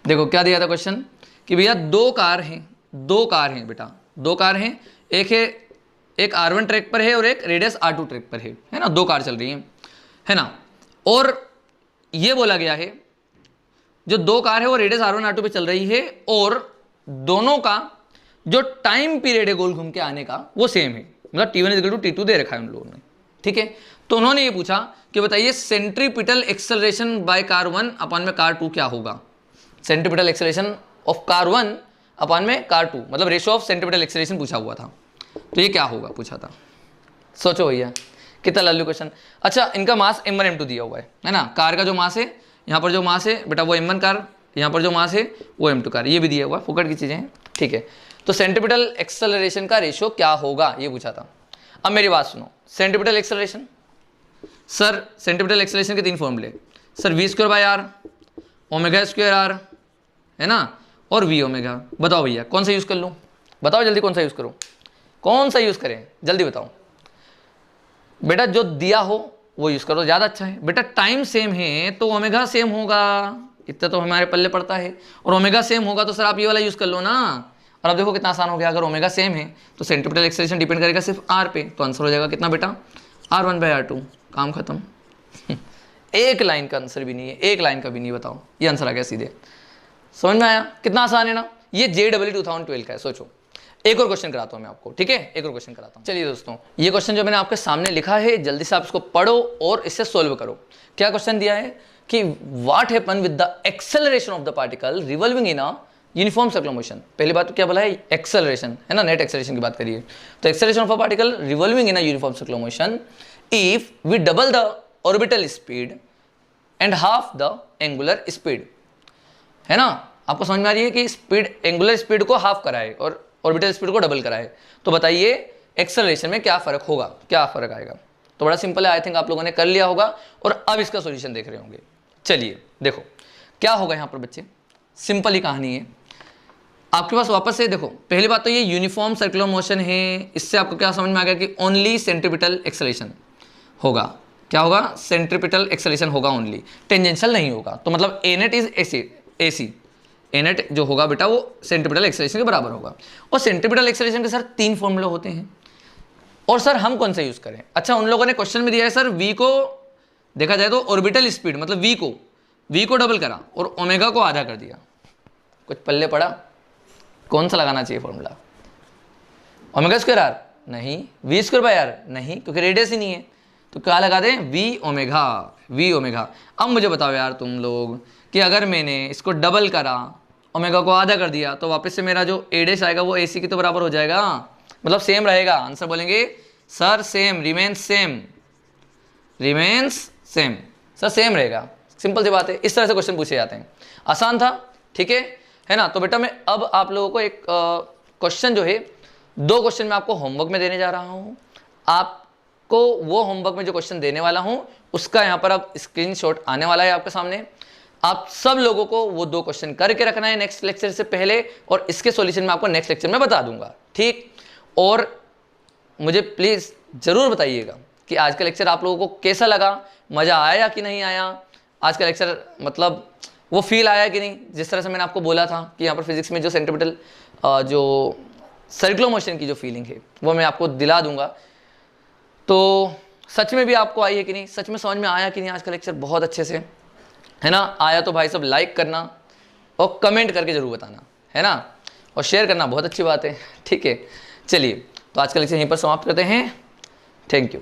देखो क्या दिया था क्वेश्चन कि भैया दो कार हैं बेटा, दो कार हैं, एक है, एक R1 ट्रैक पर है और एक रेडियस R2 ट्रैक पर है ना, दो कार चल रही हैं, है ना। और ये बोला गया है जो दो कार है वो रेडियस R1 R2 पे चल रही है, और दोनों का जो टाइम पीरियड है गोल घूम के आने का वो सेम है, मतलब T1 = T2 दे रखा है उन लोगों ने, ठीक है। तो उन्होंने ये पूछा कि बताइए centripetal acceleration by car 1 upon में कार 2 क्या होगा। Centripetal acceleration of car 1 upon में कार 2, मतलब रेशियो ऑफ सेंट्रीपिटल एक्सेलरेशन पूछा हुआ था। तो ये क्या होगा पूछा था, सोचो भैया कितना लल्लू क्वेश्चन। अच्छा इनका मास m1 m2 दिया हुआ है ना, कार का जो मास है यहाँ पर जो मास है बेटा वो m1 कार, यहाँ पर जो मास है वो m2 कार, ये भी दिया हुआ है, फुकट की चीजें हैं, ठीक है। तो सेंट्रीपिटल एक्सेलरेशन का रेशियो क्या होगा ये पूछा था। अब मेरी बात सुनो, centripetal acceleration, sir centripetal acceleration के 3 फॉर्मूले, सर v²/r, ω²r, है ना, और v ओमेगा। बताओ भैया कौन सा यूज कर लूँ, बताओ जल्दी कौन सा यूज करूँ, कौन सा यूज करें जल्दी बताओ। बेटा जो दिया हो वो यूज करो, ज्यादा अच्छा है। बेटा टाइम सेम है तो ओमेगा सेम होगा, इतना तो हमारे पल्ले पड़ता है, और ओमेगा सेम होगा तो सर आप ये वाला यूज कर लो ना। और अब देखो कितना आसान हो गया, अगर ओमेगा सेम है तो सेंट्रीपिटल एक्सेलरेशन डिपेंड करेगा सिर्फ r पे, तो आंसर हो जाएगा कितना बेटा R1/R2, काम खत्म। एक लाइन का आंसर भी नहीं है, एक लाइन का भी नहीं, बताओ ये आंसर आ गया सीधे। समझ में आया कितना आसान है ना। ये JEE 2012 का है। सोचो एक और क्वेश्चन कराता हूं मैं आपको, ठीक है, एक और क्वेश्चन कराता हूं। चलिए दोस्तों ये क्वेश्चन जो मैंने आपके सामने लिखा है जल्दी से आप इसको पढ़ो और इससे सोल्व करो। क्या क्वेश्चन दिया है कि what happen with the acceleration of the particle revolving in a uniform circular motion. पहली बात तो क्या बोला है, एक्सेलरेशन, है ना, नेट एक्सेलरेशन की बात करिए। तो acceleration of a particle revolving in a uniform circular motion if we double the orbital speed and half the angular speed, है ना। आपको समझ में आ रही है कि स्पीड, एंगुलर स्पीड को हाफ कराए और ऑर्बिटल स्पीड को डबल कराए, तो बताइए एक्सेलरेशन में क्या फर्क होगा, क्या फर्क आएगा। तो बड़ा सिंपल है, आई थिंक आप लोगों ने कर लिया होगा और अब इसका सॉल्यूशन देख रहे होंगे। चलिए देखो क्या होगा यहाँ पर बच्चे, सिंपल ही कहानी है आपके पास। वापस से देखो, पहली बात तो ये यूनिफॉर्म सर्कुलर मोशन है, इससे आपको क्या समझ में आ गया कि ओनली सेंट्रीपिटल एक्सेलरेशन होगा। क्या होगा, सेंट्रीपिटल एक्सेलरेशन होगा ओनली, टेंजेंशियल नहीं होगा। तो मतलब a net is AC, a net जो होगा बेटा वो सेंट्रीपिटल एक्सेलरेशन के बराबर होगा। और सेंट्रीपिटल एक्सेलरेशन के सर 3 फॉर्मूले होते हैं, और सर हम कौन सा यूज करें। अच्छा उन लोगों ने क्वेश्चन में दिया है सर v को देखा जाए तो ऑर्बिटल स्पीड, मतलब v को डबल करा और ओमेगा को आधा कर दिया, कुछ पल्ले पड़ा, कौन सा लगाना चाहिए फॉर्मूला, ω²r नहीं, v²/r नहीं, क्योंकि रेडियस ही नहीं है, तो क्या लगा दें v ओमेगा। अब मुझे बताओ यार तुम लोग कि अगर मैंने इसको डबल करा, ओमेगा को आधा कर दिया, तो वापस से मेरा जो a' आएगा वो AC की तो बराबर हो जाएगा, मतलब सेम रहेगा। आंसर बोलेंगे sir same, remains same, sir same रहेगा। सिंपल सी बात है, इस तरह से क्वेश्चन पूछे जाते हैं। आसान था, ठीक है ना। तो बेटा मैं अब आप लोगों को एक क्वेश्चन जो है, 2 क्वेश्चन मैं आपको होमवर्क में देने जा रहा हूँ। आपको वो होमवर्क में जो क्वेश्चन देने वाला हूँ उसका यहाँ पर अब स्क्रीनशॉट आने वाला है आपके सामने। आप सब लोगों को वो 2 क्वेश्चन करके रखना है नेक्स्ट लेक्चर से पहले, और इसके सॉल्यूशन मैं आपको नेक्स्ट लेक्चर में बता दूंगा, ठीक। और मुझे प्लीज़ ज़रूर बताइएगा कि आज का लेक्चर आप लोगों को कैसा लगा, मज़ा आया कि नहीं आया, आज का लेक्चर मतलब वो फील आया कि नहीं, जिस तरह से मैंने आपको बोला था कि यहाँ पर फिजिक्स में जो सेंट्रीपिटल जो सर्कुलर मोशन की जो फीलिंग है वो मैं आपको दिला दूंगा। तो सच में भी आपको आई है कि नहीं, सच में समझ में आया कि नहीं आज का लेक्चर बहुत अच्छे से, है ना। आया तो भाई सब लाइक करना और कमेंट करके ज़रूर बताना, है ना, और शेयर करना बहुत अच्छी बात है, ठीक है। चलिए, तो आज का लेक्चर यहीं पर समाप्त करते हैं। Thank you.